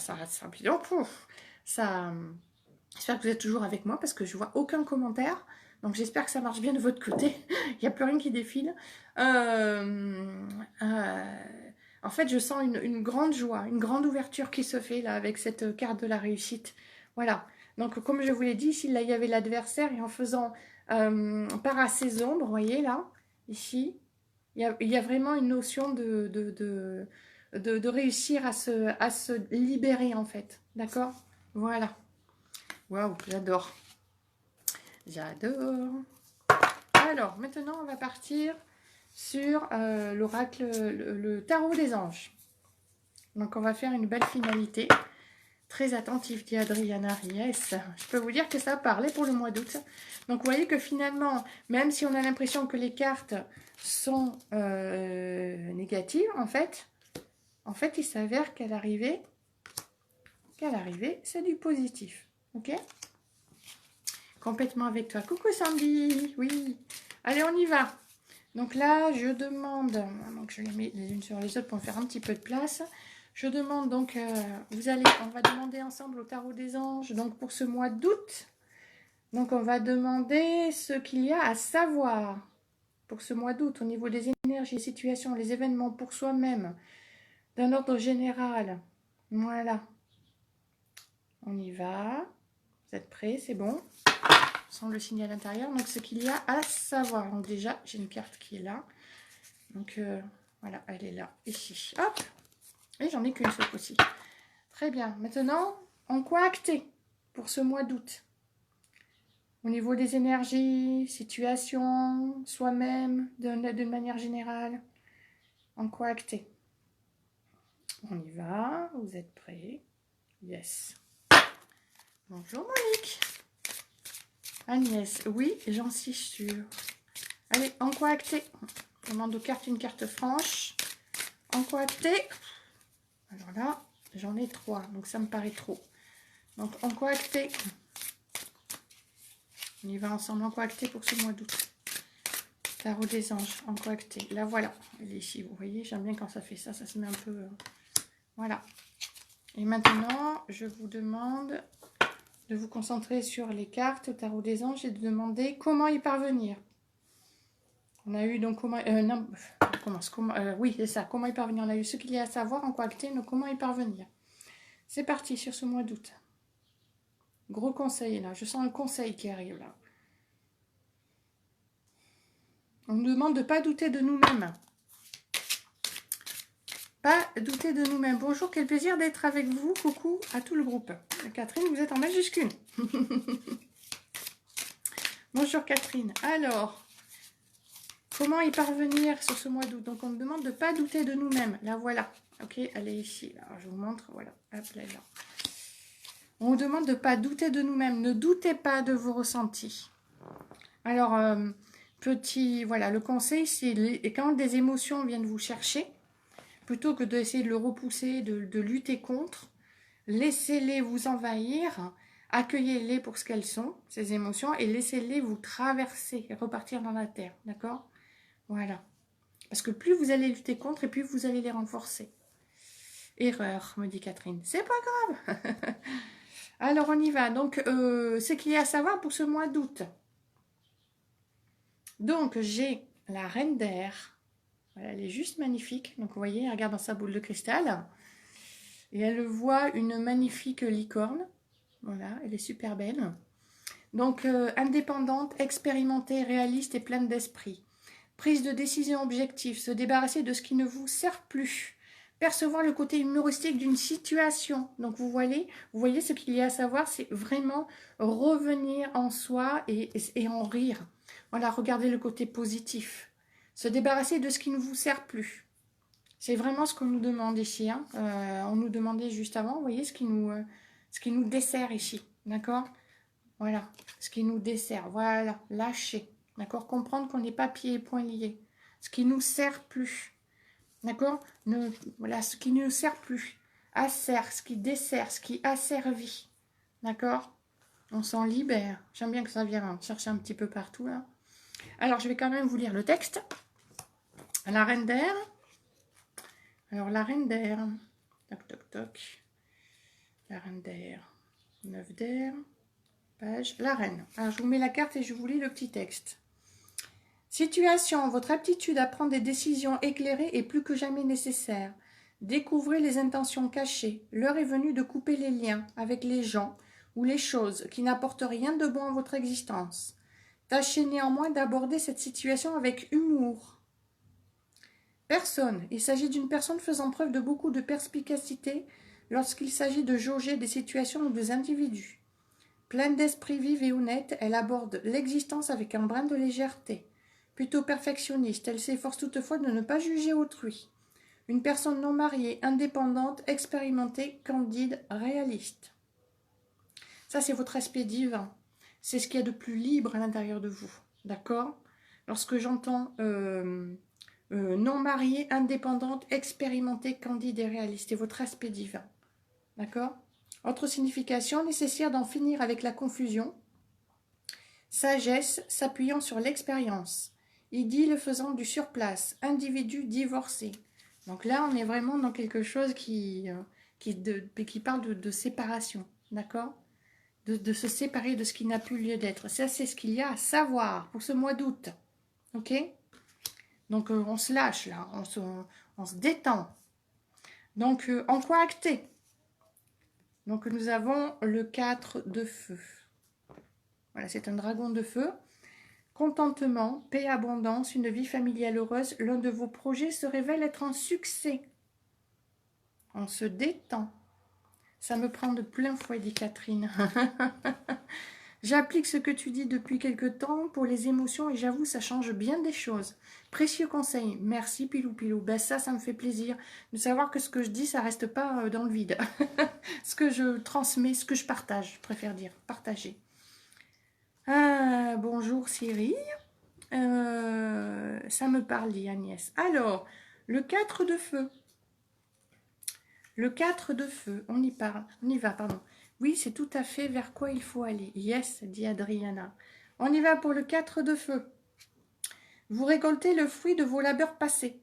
que vous êtes toujours avec moi parce que je vois aucun commentaire. Donc j'espère que ça marche bien de votre côté. Il n'y a plus rien qui défile. En fait, je sens une grande joie, une grande ouverture qui se fait là avec cette carte de la réussite. Voilà. Donc comme je vous l'ai dit, ici là, il y avait l'adversaire et en faisant part à ses ombres, vous voyez là, ici, il y a vraiment une notion de réussir à se libérer en fait. D'accord? Voilà. Waouh, j'adore. J'adore. Alors, maintenant, on va partir sur l'oracle, le tarot des anges. Donc, on va faire une belle finalité. Très attentif, dit Adriana. Yes, je peux vous dire que ça a parlé pour le mois d'août. Donc, vous voyez que finalement, même si on a l'impression que les cartes sont négatives, en fait, il s'avère qu'à l'arrivée, c'est du positif. Ok? Complètement avec toi. Coucou Sandy. Oui. Allez, on y va. Donc là, je demande, donc je les mets les unes sur les autres pour me faire un petit peu de place. Je demande donc, on va demander ensemble au tarot des anges, donc pour ce mois d'août. Donc on va demander ce qu'il y a à savoir pour ce mois d'août au niveau des énergies, situations, les événements pour soi-même, d'un ordre général. Voilà. On y va. Vous êtes prêts? C'est bon. Sans le signe à l'intérieur. Donc ce qu'il y a à savoir. Donc déjà, j'ai une carte qui est là. Donc voilà, elle est là, ici. Hop. Et j'en ai qu'une seule aussi. Très bien. Maintenant, en quoi acter pour ce mois d'août? Au niveau des énergies, situation, soi-même, d'une manière générale. En quoi acter? On y va. Vous êtes prêts? Yes. Bonjour Monique. Agnès, oui, j'en suis sûre. Allez, en quoi acter? On demande aux cartes une carte franche. En quoi acter? Alors là, j'en ai 3, donc ça me paraît trop. Donc, en quoi acter? On y va ensemble. En quoi acter pour ce mois d'août? Tarot des anges, en quoi acter? La voilà, elle est ici. Vous voyez, j'aime bien quand ça fait ça, ça se met un peu... Voilà. Et maintenant, je vous demande de vous concentrer sur les cartes Tarot des anges et de demander comment y parvenir. On a eu donc comment... non, on commence. Oui, c'est ça. Comment y parvenir? On a eu ce qu'il y a à savoir, en quoi acter, donc comment y parvenir. C'est parti sur ce mois d'août. Gros conseil là. Je sens un conseil qui arrive là. On nous demande de ne pas douter de nous-mêmes. Pas douter de nous-mêmes. Bonjour, quel plaisir d'être avec vous. Coucou à tout le groupe. Catherine, vous êtes en majuscule. Bonjour Catherine. Alors, comment y parvenir sur ce mois d'août? Donc, on nous demande de ne pas douter de nous-mêmes. La voilà. Ok, elle est ici. Alors, je vous montre. Voilà. Hop, là, là. On vous demande de ne pas douter de nous-mêmes. Ne doutez pas de vos ressentis. Alors, voilà, le conseil, c'est quand des émotions viennent vous chercher, plutôt que d'essayer de le repousser, de lutter contre, laissez-les vous envahir, accueillez-les pour ce qu'elles sont, ces émotions, et laissez-les vous traverser et repartir dans la terre, d'accord? Voilà. Parce que plus vous allez lutter contre, et plus vous allez les renforcer. Erreur, me dit Catherine. C'est pas grave. Alors, on y va. Donc, ce qu'il y a à savoir pour ce mois d'août. Donc, j'ai la reine d'air. Voilà, elle est juste magnifique. Donc, vous voyez, elle regarde dans sa boule de cristal. Et elle voit une magnifique licorne. Voilà, elle est super belle. Donc, indépendante, expérimentée, réaliste et pleine d'esprit. Prise de décision objective, se débarrasser de ce qui ne vous sert plus. Percevoir le côté humoristique d'une situation. Donc, vous voyez ce qu'il y a à savoir, c'est vraiment revenir en soi et en rire. Voilà, regardez le côté positif. Se débarrasser de ce qui ne vous sert plus. C'est vraiment ce qu'on nous demande ici. Hein. On nous demandait juste avant, vous voyez, ce qui nous dessert ici. D'accord? Voilà, ce qui nous dessert. Voilà, lâcher. D'accord? Comprendre qu'on n'est pas pieds et poings liés. Ce qui nous sert plus. D'accord? Voilà, ce qui ne nous sert plus. Assert, ce qui dessert, ce qui asservit. D'accord? On s'en libère. J'aime bien que ça vienne chercher un petit peu partout là. Alors, je vais quand même vous lire le texte. La reine d'air. Alors, la reine d'air. Toc, toc, toc. La reine d'air. 9 d'air. Page. La reine. Alors, je vous mets la carte et je vous lis le petit texte. Situation. Votre aptitude à prendre des décisions éclairées est plus que jamais nécessaire. Découvrez les intentions cachées. L'heure est venue de couper les liens avec les gens ou les choses qui n'apportent rien de bon à votre existence. Tâchez néanmoins d'aborder cette situation avec humour. Personne. Il s'agit d'une personne faisant preuve de beaucoup de perspicacité lorsqu'il s'agit de jauger des situations ou des individus. Pleine d'esprit vif et honnête, elle aborde l'existence avec un brin de légèreté. Plutôt perfectionniste, elle s'efforce toutefois de ne pas juger autrui. Une personne non mariée, indépendante, expérimentée, candide, réaliste. Ça, c'est votre aspect divin. C'est ce qu'il y a de plus libre à l'intérieur de vous. D'accord? Lorsque j'entends non mariée, indépendante, expérimentée, candide et réaliste, c'est votre aspect divin. D'accord? Autre signification, nécessaire d'en finir avec la confusion. Sagesse, s'appuyant sur l'expérience. Idylle faisant du surplace. Individu divorcé. Donc là, on est vraiment dans quelque chose qui parle de séparation. D'accord? De se séparer de ce qui n'a plus lieu d'être. Ça, c'est ce qu'il y a à savoir pour ce mois d'août. Ok? Donc, on se lâche, là. On se détend. Donc, en quoi acter? Donc, nous avons le 4 de feu. Voilà, c'est un dragon de feu. Contentement, paix, abondance, une vie familiale heureuse. L'un de vos projets se révèle être un succès. On se détend. Ça me prend de plein fouet, dit Catherine. J'applique ce que tu dis depuis quelque temps pour les émotions et j'avoue, ça change bien des choses. Précieux conseil. Merci, Pilou Pilou. Ben ça me fait plaisir de savoir que ce que je dis, ça reste pas dans le vide. Ce que je transmets, ce que je partage, je préfère dire, partager. Bonjour Cyril. Ça me parle, dit Agnès. Alors, le 4 de feu. Le 4 de feu, on y parle, on y va, pardon. Oui, c'est tout à fait vers quoi il faut aller. Yes, dit Adriana. On y va pour le 4 de feu. Vous récoltez le fruit de vos labeurs passés.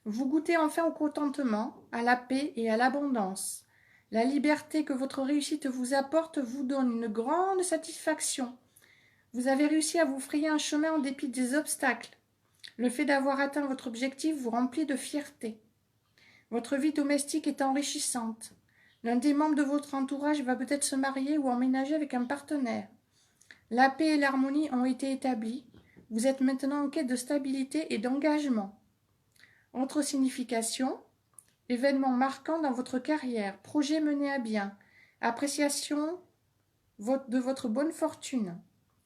Vous goûtez enfin au contentement, à la paix et à l'abondance. La liberté que votre réussite vous apporte vous donne une grande satisfaction. Vous avez réussi à vous frayer un chemin en dépit des obstacles. Le fait d'avoir atteint votre objectif vous remplit de fierté. Votre vie domestique est enrichissante. L'un des membres de votre entourage va peut-être se marier ou emménager avec un partenaire. La paix et l'harmonie ont été établies. Vous êtes maintenant en quête de stabilité et d'engagement. Autre signification, événement marquant dans votre carrière, projet mené à bien, appréciation de votre bonne fortune,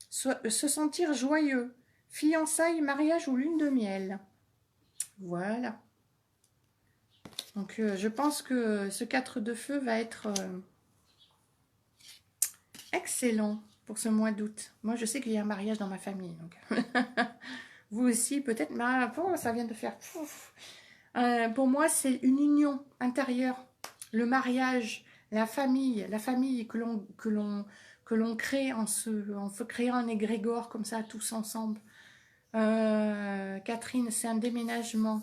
se sentir joyeux, fiançailles, mariage ou lune de miel. Voilà. Donc, je pense que ce 4 de feu va être excellent pour ce mois d'août. Moi, je sais qu'il y a un mariage dans ma famille. Donc. Vous aussi, peut-être. Mais ça vient de faire... pour moi, c'est une union intérieure. Le mariage, la famille que l'on crée en se créant un égrégore comme ça, tous ensemble. Catherine, c'est un déménagement.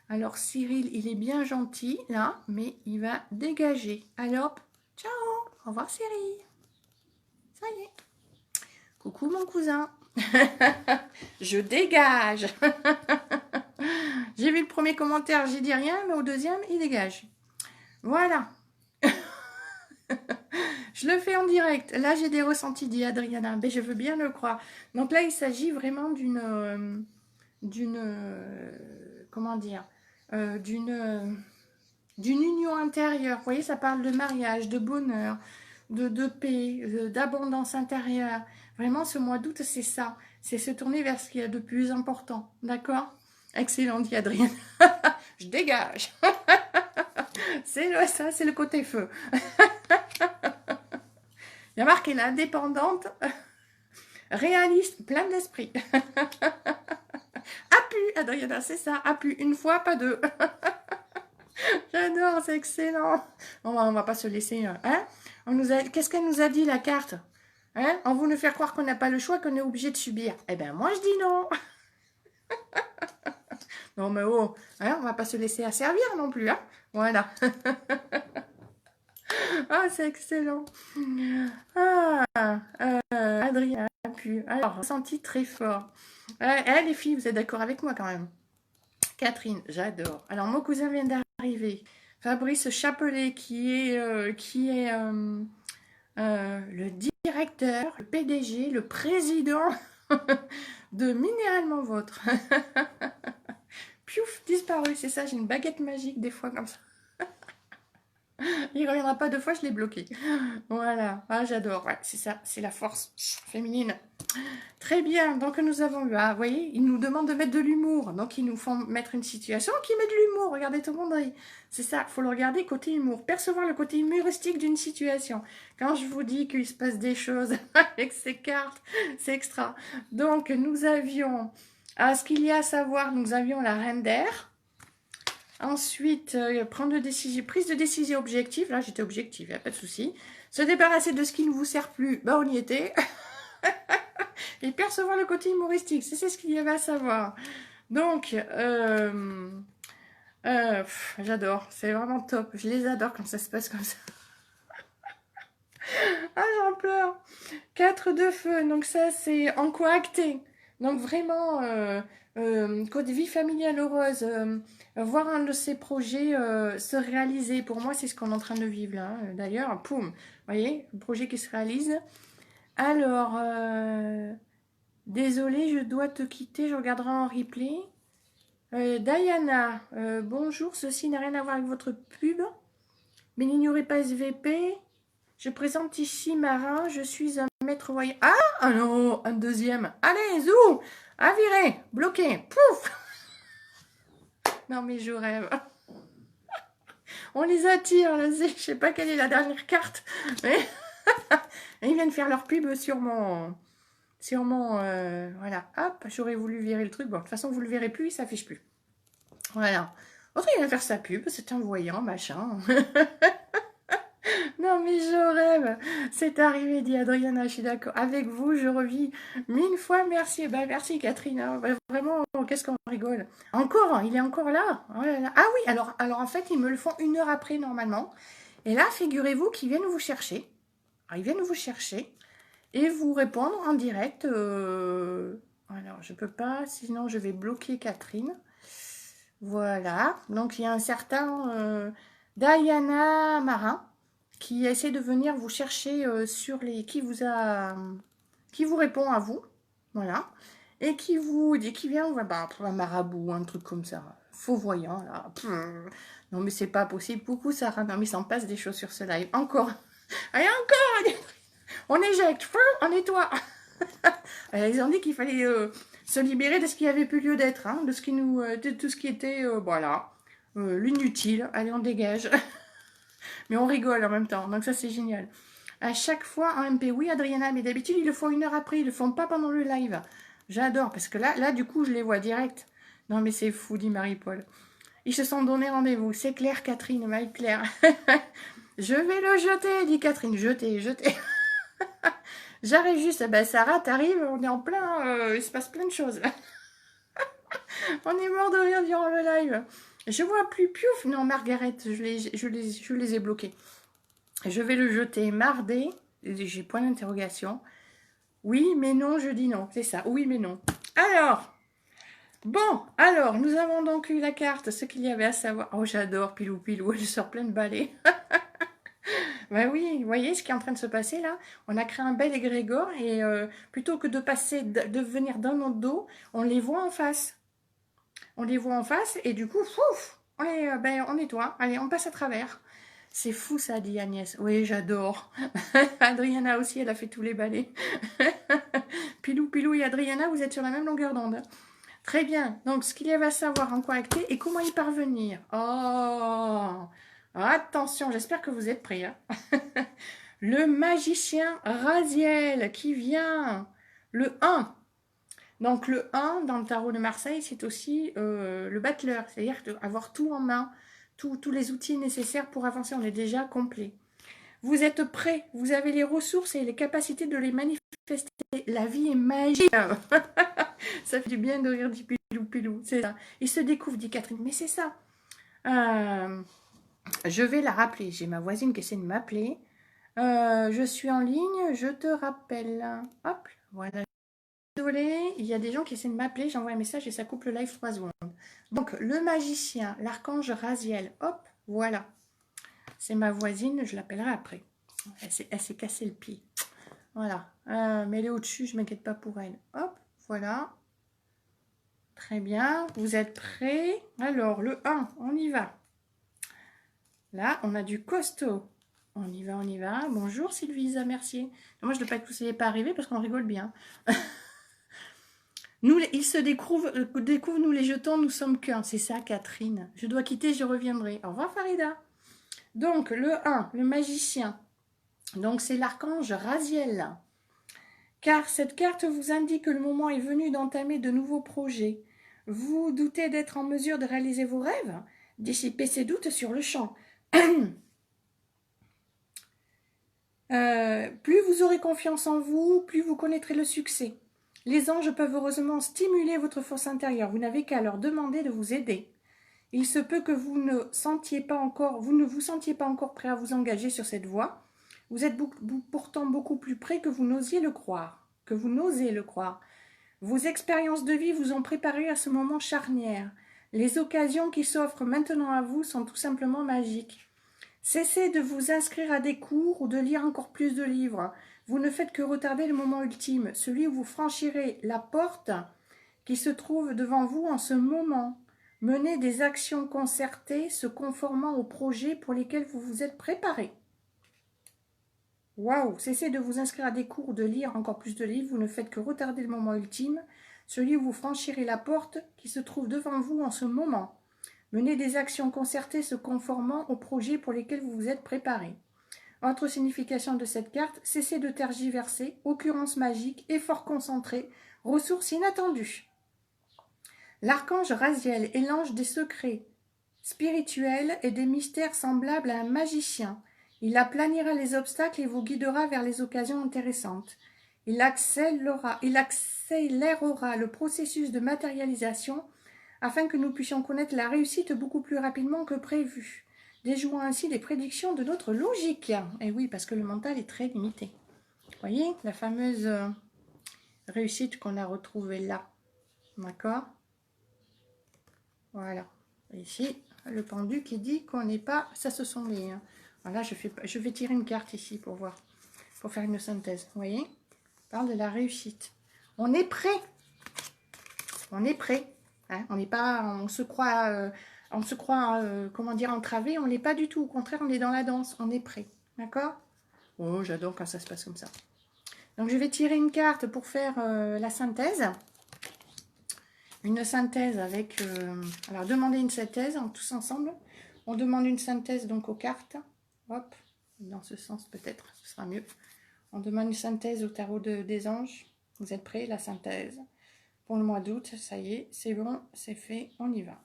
Alors Cyril, il est bien gentil là, mais il va dégager. Alors, ciao, au revoir Cyril. Ça y est. Coucou mon cousin. Je dégage. J'ai vu le premier commentaire, j'ai dit rien, mais au deuxième, il dégage. Voilà. Je le fais en direct. Là, j'ai des ressentis, dit Adriana. Mais je veux bien le croire. Donc là, il s'agit vraiment d'une comment dire, d'une union intérieure. Vous voyez, ça parle de mariage, de bonheur, de paix, d'abondance intérieure. Vraiment, ce mois d'août, c'est ça. C'est se tourner vers ce qu'il y a de plus important. D'accord? Excellent, dit Adrien. Je dégage. Ça, c'est le côté feu. Il y a marqué là, indépendante, réaliste, plein d'esprit. Appu, Adriana, c'est ça. Appu, une fois, pas deux. J'adore, c'est excellent. On va pas se laisser... Hein, qu'est-ce qu'elle nous a dit, la carte? Hein, on veut nous faire croire qu'on n'a pas le choix, qu'on est obligé de subir. Eh bien, moi, je dis non. Non, mais oh, hein, on va pas se laisser asservir non plus. Hein, voilà. Ah, c'est excellent. Adrien a pu. Alors, ressenti très fort. Les filles, vous êtes d'accord avec moi quand même? Catherine, j'adore. Alors, mon cousin vient d'arriver. Fabrice Chapelet, qui est le directeur, le PDG, le président de Minéralement Vôtre. Piouf, disparu, c'est ça, j'ai une baguette magique des fois comme ça. Il reviendra pas deux fois, je l'ai bloqué. Voilà, ah, j'adore, ouais, c'est ça, c'est la force féminine. Très bien, donc nous avons eu, ah, vous voyez, ils nous demandent de mettre de l'humour, donc ils nous font mettre une situation qui met de l'humour, regardez tout le monde rit. C'est ça, il faut le regarder côté humour, percevoir le côté humoristique d'une situation. Quand je vous dis qu'il se passe des choses avec ces cartes, c'est extra. Donc nous avions, ce qu'il y a à savoir, nous avions la reine d'air. Ensuite, prise de décision objective, là j'étais objective, il n'y a pas de souci. Se débarrasser de ce qui ne vous sert plus, bah on y était. Et percevoir le côté humoristique, c'est ce qu'il y avait à savoir. Donc, j'adore, c'est vraiment top. Je les adore quand ça se passe comme ça. Ah, j'en pleure. 4 de feu, donc ça c'est en quoi acté. Donc vraiment, côté vie familiale heureuse, voir un de ces projets se réaliser. Pour moi, c'est ce qu'on est en train de vivre là. D'ailleurs, poum, vous voyez, le projet qui se réalise. Alors, désolée, je dois te quitter, je regarderai en replay. Diana, bonjour, ceci n'a rien à voir avec votre pub, mais n'ignorez pas SVP. Je présente ici Marin, je suis un maître voyant. Ah non, un deuxième. Allez, zou, à virer, bloqué, pouf. Non mais je rêve. On les attire, là, je sais pas quelle est la dernière carte, mais ils viennent faire leur pub sur mon... voilà, hop, j'aurais voulu virer le truc. Bon, de toute façon, vous le verrez plus, il s'affiche plus. Voilà. Autre, il vient faire sa pub, c'est un voyant, machin. Non, mais je rêve. C'est arrivé, dit Adriana, je suis d'accord. Avec vous, je revis 1000 fois merci. Ben, merci, Catherine. Hein. Ben, vraiment, qu'est-ce qu'on rigole. Encore, il est encore là. Oh là là. Ah oui, alors en fait, ils me le font 1 heure après, normalement. Et là, figurez-vous qu'ils viennent vous chercher. Alors, ils viennent vous chercher et vous répondre en direct. Alors, je peux pas, sinon je vais bloquer Catherine. Voilà. Donc, il y a un certain Diana Marin qui essaie de venir vous chercher sur les... qui vous répond à vous. Voilà. Et qui vous dit, qui vient, bah, un marabout, un truc comme ça. Faux voyant, là. Non, mais c'est pas possible. Coucou, Sarah. Non, mais il s'en passe des choses sur ce live. Encore. Allez, encore. On éjecte, on nettoie. Ils ont dit qu'il fallait se libérer de ce qui avait plus lieu d'être, hein, de tout ce qui était, voilà, l'inutile. Allez, on dégage. Mais on rigole en même temps, donc ça c'est génial. À chaque fois en MP, oui Adriana, mais d'habitude ils le font 1 heure après, ils le font pas pendant le live. J'adore, parce que là du coup je les vois direct. Non mais c'est fou, dit Marie-Paul. Ils se sont donné rendez-vous, c'est clair Catherine, Marie-Claire. Je vais le jeter, dit Catherine, jeter. J'arrive juste, ben Sarah, t'arrives, on est en plein, il se passe plein de choses. On est mort de rire durant le live. Je vois plus piouf. Non, Margaret, je les ai bloqués. Je vais le jeter mardi. J'ai point d'interrogation. Oui, mais non, je dis non. C'est ça, oui, mais non. Alors, bon, alors, nous avons donc eu la carte, ce qu'il y avait à savoir. Oh, j'adore Pilou Pilou, elle sort plein de balais. Ben oui, vous voyez ce qui est en train de se passer là? On a créé un bel égrégore et plutôt que de venir dans notre dos, on les voit en face. On les voit en face et du coup, ouf, on nettoie. Allez, on passe à travers. C'est fou ça, dit Agnès. Oui, j'adore. Adriana aussi, elle a fait tous les balais. Pilou, Pilou et Adriana, vous êtes sur la même longueur d'onde. Très bien. Donc, ce qu'il y avait à savoir en correcté et comment y parvenir. Oh, attention, j'espère que vous êtes prêts. Hein. Le magicien Raziel qui vient. Le 1. Donc le 1 dans le tarot de Marseille, c'est aussi le battleur, c'est-à-dire avoir tout en main, tous les outils nécessaires pour avancer, on est déjà complet. Vous êtes prêts, vous avez les ressources et les capacités de les manifester. La vie est magique. Ça fait du bien de rire du Pilou Pilou, c'est ça. Il se découvre, dit Catherine, mais c'est ça. Je vais la rappeler, j'ai ma voisine qui essaie de m'appeler. Je suis en ligne, je te rappelle. Hop, voilà. Désolée, il y a des gens qui essaient de m'appeler, j'envoie un message et ça coupe le live 3 secondes. Donc, le magicien, l'archange Raziel, hop, voilà. C'est ma voisine, je l'appellerai après. Elle s'est cassé le pied. Voilà. Mais elle est au-dessus, je ne m'inquiète pas pour elle. Hop, voilà. Très bien, vous êtes prêts? Alors, le 1, on y va. Là, on a du costaud. On y va, on y va. Bonjour Sylvie Mercier. Moi, je ne dois pas que vous n'ayez pas arrivé parce qu'on rigole bien. Nous, ils se découvrent, nous les jetons, nous sommes qu'un. C'est ça, Catherine. Je dois quitter, je reviendrai. Au revoir, Farida. Donc, le 1, le magicien. Donc, c'est l'archange Raziel. Car cette carte vous indique que le moment est venu d'entamer de nouveaux projets. Vous doutez d'être en mesure de réaliser vos rêves? Dissipez ces doutes sur le champ. Plus vous aurez confiance en vous, plus vous connaîtrez le succès. Les anges peuvent heureusement stimuler votre force intérieure. Vous n'avez qu'à leur demander de vous aider. Il se peut que vous ne vous sentiez pas encore prêt à vous engager sur cette voie. Vous êtes pourtant beaucoup plus près que vous n'osiez le croire. Vos expériences de vie vous ont préparé à ce moment charnière. Les occasions qui s'offrent maintenant à vous sont tout simplement magiques. Cessez de vous inscrire à des cours ou de lire encore plus de livres. Vous ne faites que retarder le moment ultime, celui où vous franchirez la porte qui se trouve devant vous en ce moment. Menez des actions concertées se conformant aux projets pour lesquels vous vous êtes préparé. Waouh! Cessez de vous inscrire à des cours ou de lire encore plus de livres. Vous ne faites que retarder le moment ultime, celui où vous franchirez la porte qui se trouve devant vous en ce moment. Menez des actions concertées se conformant aux projets pour lesquels vous vous êtes préparé. Autre signification de cette carte, cessez de tergiverser, occurrence magique, effort concentré, ressources inattendues. L'archange Raziel est l'ange des secrets spirituels et des mystères semblables à un magicien. Il aplanira les obstacles et vous guidera vers les occasions intéressantes. Il accélérera le processus de matérialisation afin que nous puissions connaître la réussite beaucoup plus rapidement que prévu, déjouant ainsi les prédictions de notre logique. Et oui, parce que le mental est très limité. Vous voyez, la fameuse réussite qu'on a retrouvée là. D'accord? Voilà. Ici, le pendu qui dit qu'on n'est pas... Ça, ce sont les... Voilà, je vais tirer une carte ici pour voir, pour faire une synthèse. Vous voyez? On parle de la réussite. On est prêt. On est prêt. Hein, on n'est pas... On se croit, comment dire, entravé. On n'est pas du tout. Au contraire, on est dans la danse. On est prêt. D'accord? Oh, j'adore quand ça se passe comme ça. Donc, je vais tirer une carte pour faire la synthèse. Une synthèse avec... alors, demandez une synthèse tous ensemble. On demande une synthèse donc aux cartes. Hop, dans ce sens peut-être, ce sera mieux. On demande une synthèse au tarot des anges. Vous êtes prêts? La synthèse pour le mois d'août, ça y est, c'est bon, c'est fait, on y va.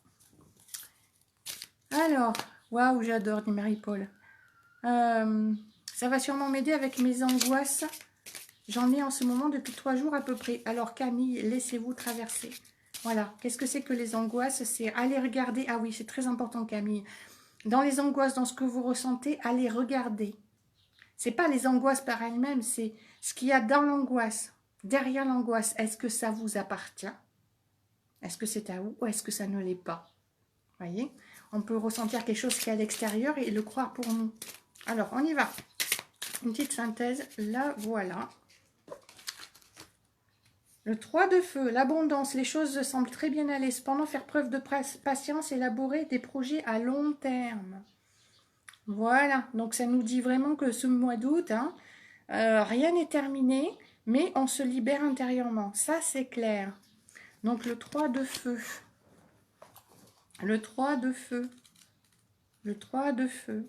Alors, waouh, j'adore, dit Marie-Paul. Ça va sûrement m'aider avec mes angoisses. J'en ai en ce moment depuis 3 jours à peu près. Alors Camille, laissez-vous traverser. Voilà, qu'est-ce que c'est que les angoisses? C'est aller regarder. Ah oui, c'est très important Camille. Dans les angoisses, dans ce que vous ressentez, allez regarder. C'est pas les angoisses par elles-mêmes, c'est ce qu'il y a dans l'angoisse, derrière l'angoisse. Est-ce que ça vous appartient? Est-ce que c'est à vous ou est-ce que ça ne l'est pas? Voyez, on peut ressentir quelque chose qui est à l'extérieur et le croire pour nous. Alors, on y va. Une petite synthèse, la voilà. Le 3 de feu, l'abondance, les choses semblent très bien aller. Cependant, faire preuve de patience, élaborer des projets à long terme. Voilà, donc ça nous dit vraiment que ce mois d'août, hein, rien n'est terminé, mais on se libère intérieurement. Ça, c'est clair. Donc le 3 de feu. Le 3 de feu. Le 3 de feu.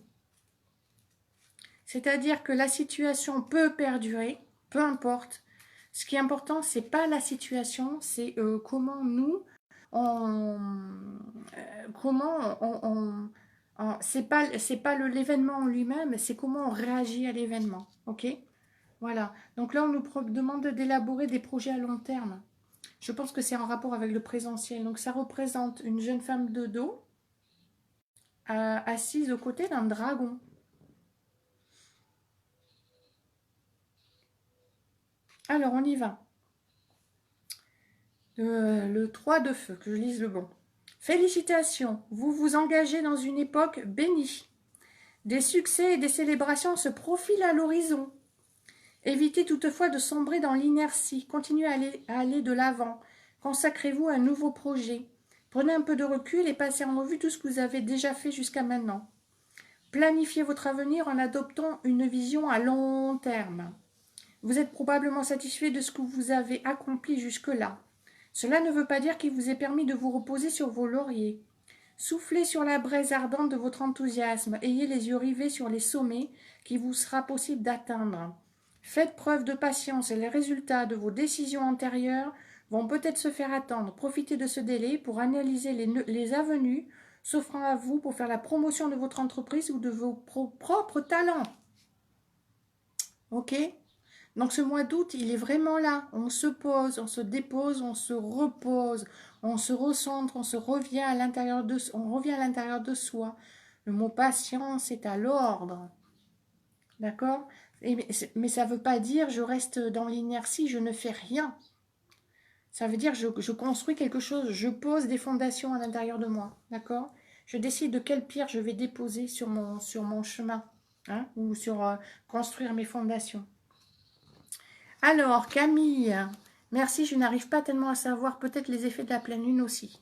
C'est-à-dire que la situation peut perdurer, peu importe. Ce qui est important, c'est pas la situation, c'est comment nous, c'est pas l'événement en lui-même, c'est comment on réagit à l'événement. Ok? Voilà. Donc là, on nous demande d'élaborer des projets à long terme. Je pense que c'est en rapport avec le présentiel. Donc ça représente une jeune femme de dos assise aux côtés d'un dragon. Alors, on y va. Le 3 de feu, que je lise le bon. Félicitations, vous vous engagez dans une époque bénie. Des succès et des célébrations se profilent à l'horizon. Évitez toutefois de sombrer dans l'inertie. Continuez à aller de l'avant. Consacrez-vous à un nouveau projet. Prenez un peu de recul et passez en revue tout ce que vous avez déjà fait jusqu'à maintenant. Planifiez votre avenir en adoptant une vision à long terme. Vous êtes probablement satisfait de ce que vous avez accompli jusque-là. Cela ne veut pas dire qu'il vous est permis de vous reposer sur vos lauriers. Soufflez sur la braise ardente de votre enthousiasme. Ayez les yeux rivés sur les sommets qu'il vous sera possible d'atteindre. Faites preuve de patience et les résultats de vos décisions antérieures vont peut-être se faire attendre. Profitez de ce délai pour analyser les avenues s'offrant à vous pour faire la promotion de votre entreprise ou de vos propres talents. Ok? Donc ce mois d'août, il est vraiment là. On se pose, on se dépose, on se repose, on se recentre, on revient à l'intérieur de soi. Le mot patience est à l'ordre. D'accord? Mais ça ne veut pas dire je reste dans l'inertie, je ne fais rien. Ça veut dire je construis quelque chose, je pose des fondations à l'intérieur de moi. D'accord? Je décide de quelle pierre je vais déposer sur mon chemin, hein, ou sur construire mes fondations. Alors, Camille, merci, je n'arrive pas tellement à savoir, peut-être les effets de la pleine lune aussi.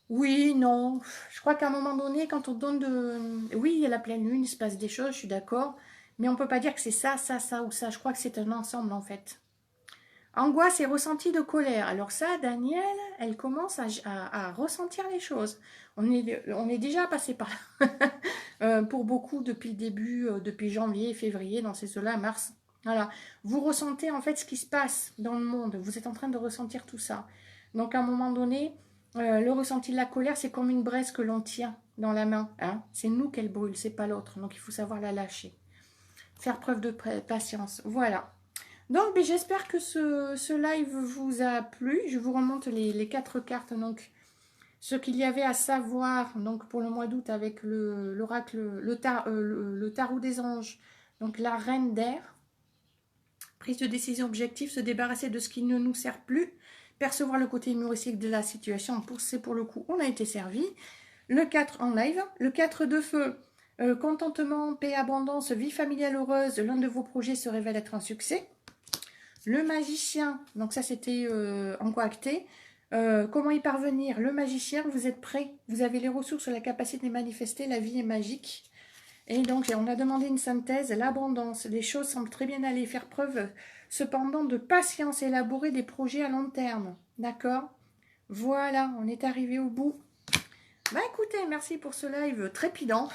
Oui, non, je crois qu'à un moment donné, quand on donne de... Oui, il y a la pleine lune, il se passe des choses, je suis d'accord, mais on ne peut pas dire que c'est ça, ça, ça ou ça. Je crois que c'est un ensemble, en fait. Angoisse et ressenti de colère. Alors ça, Daniel, elle commence à ressentir les choses. On est déjà passé par là. Pour beaucoup, depuis le début, depuis janvier, février, dans ces ceux-là, mars. Voilà. Vous ressentez en fait ce qui se passe dans le monde. Vous êtes en train de ressentir tout ça. Donc à un moment donné, le ressenti de la colère, c'est comme une braise que l'on tient dans la main. Hein. C'est nous qu'elle brûle, c'est pas l'autre. Donc il faut savoir la lâcher. Faire preuve de patience. Voilà. Donc, j'espère que ce live vous a plu. Je vous remonte les 4 cartes. Donc, ce qu'il y avait à savoir donc pour le mois d'août avec l'oracle, le tarot des anges. Donc, la reine d'air. Prise de décision objective, se débarrasser de ce qui ne nous sert plus. Percevoir le côté humoristique de la situation. C'est pour le coup, on a été servi. Le 4 en live. Le 4 de feu. Contentement, paix, abondance, vie familiale heureuse. L'un de vos projets se révèle être un succès. Le magicien, donc ça c'était encore acté. Comment y parvenir? Le magicien, vous êtes prêt, vous avez les ressources, la capacité de manifester, la vie est magique. Et donc on a demandé une synthèse, l'abondance, les choses semblent très bien aller, faire preuve cependant de patience, élaborer des projets à long terme. D'accord? Voilà, on est arrivé au bout. Bah écoutez, merci pour ce live trépidant.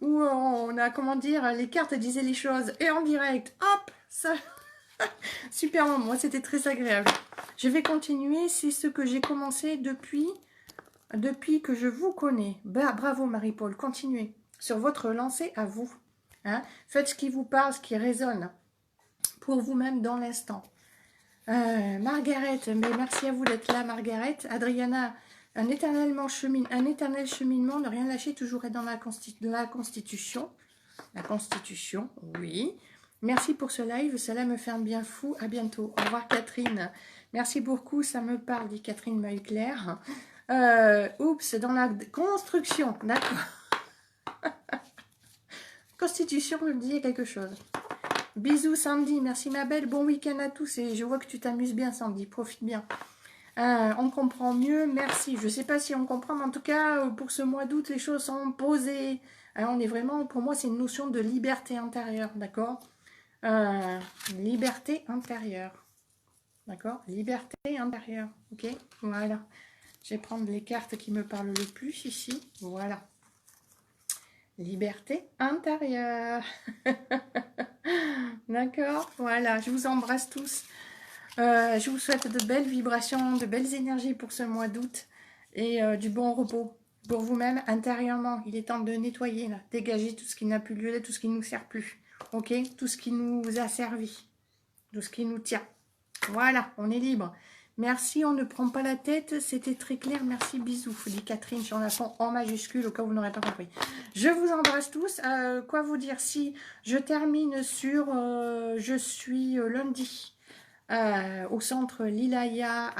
Où on a, comment dire, les cartes disaient les choses et en direct, hop, ça, super moment, moi c'était très agréable. Je vais continuer, c'est ce que j'ai commencé depuis que je vous connais. Bah, bravo Marie-Paul, continuez sur votre lancée à vous. Hein. Faites ce qui vous parle, ce qui résonne pour vous-même dans l'instant. Margaret, mais merci à vous d'être là Margaret. Adriana, un éternel cheminement, ne rien lâcher, toujours être dans la constitution. La constitution, oui. Merci pour ce live, cela me fait un bien fou. À bientôt. Au revoir Catherine. Merci beaucoup, ça me parle, dit Catherine Maille-Claire. Oups, dans la construction, d'accord. Constitution, me dit quelque chose. Bisous Sandy, merci ma belle, bon week-end à tous et je vois que tu t'amuses bien Sandy, profite bien. On comprend mieux, merci. Je ne sais pas si on comprend, mais en tout cas, pour ce mois d'août, les choses sont posées. Alors, on est vraiment, pour moi, c'est une notion de liberté intérieure, d'accord? Liberté intérieure, d'accord? Liberté intérieure, ok? Voilà. Je vais prendre les cartes qui me parlent le plus ici, voilà. Liberté intérieure. D'accord, voilà, je vous embrasse tous. Je vous souhaite de belles vibrations, de belles énergies pour ce mois d'août et du bon repos pour vous-même intérieurement. Il est temps de nettoyer, là, dégager tout ce qui n'a plus lieu, tout ce qui ne nous sert plus. Ok, tout ce qui nous a servi, tout ce qui nous tient. Voilà, on est libre. Merci, on ne prend pas la tête, c'était très clair. Merci, bisous, dit Catherine sur la fond en majuscule, au cas où vous n'aurez pas compris. Je vous embrasse tous. Quoi vous dire, si je termine sur je suis lundi au centre Lilaya,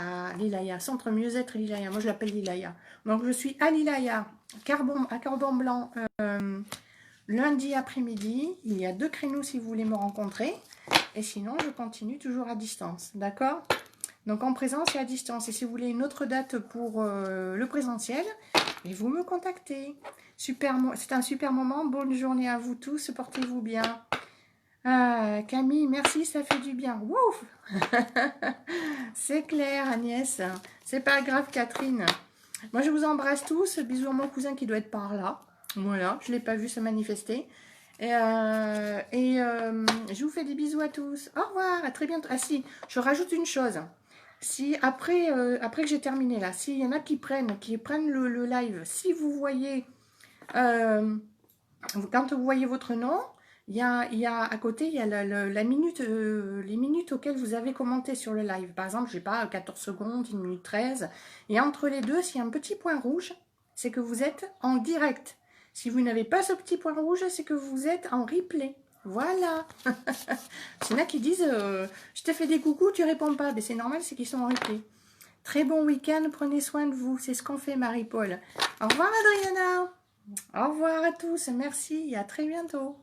centre mieux-être Lilaya. Moi, je l'appelle Lilaya. Donc, je suis à Lilaya, à Cordon Blanc, lundi après-midi. Il y a 2 créneaux si vous voulez me rencontrer. Et sinon, je continue toujours à distance. D'accord? Donc en présence et à distance. Et si vous voulez une autre date pour le présentiel, et vous me contactez. C'est un super moment. Bonne journée à vous tous. Portez-vous bien. Ah, Camille, merci, ça fait du bien. Wouf. C'est clair, Agnès. C'est pas grave, Catherine. Moi, je vous embrasse tous. Bisous à mon cousin qui doit être par là. Voilà, je ne l'ai pas vu se manifester. Je vous fais des bisous à tous. Au revoir, à très bientôt. Ah si, je rajoute une chose. Si après que j'ai terminé là, s'il y en a qui prennent le live, si vous voyez, quand vous voyez votre nom, il y a à côté, il y a la minute, les minutes auxquelles vous avez commenté sur le live. Par exemple, je sais pas, 14 secondes, 1 minute 13. Et entre les deux, s'il y a un petit point rouge, c'est que vous êtes en direct. Si vous n'avez pas ce petit point rouge, c'est que vous êtes en replay. Voilà. Il y en a qui disent je te fais des coucous, tu réponds pas. Mais c'est normal, c'est qu'ils sont en replay. Très bon week-end, prenez soin de vous. C'est ce qu'on fait, Marie-Paul. Au revoir, Adriana. Au revoir à tous. Merci et à très bientôt.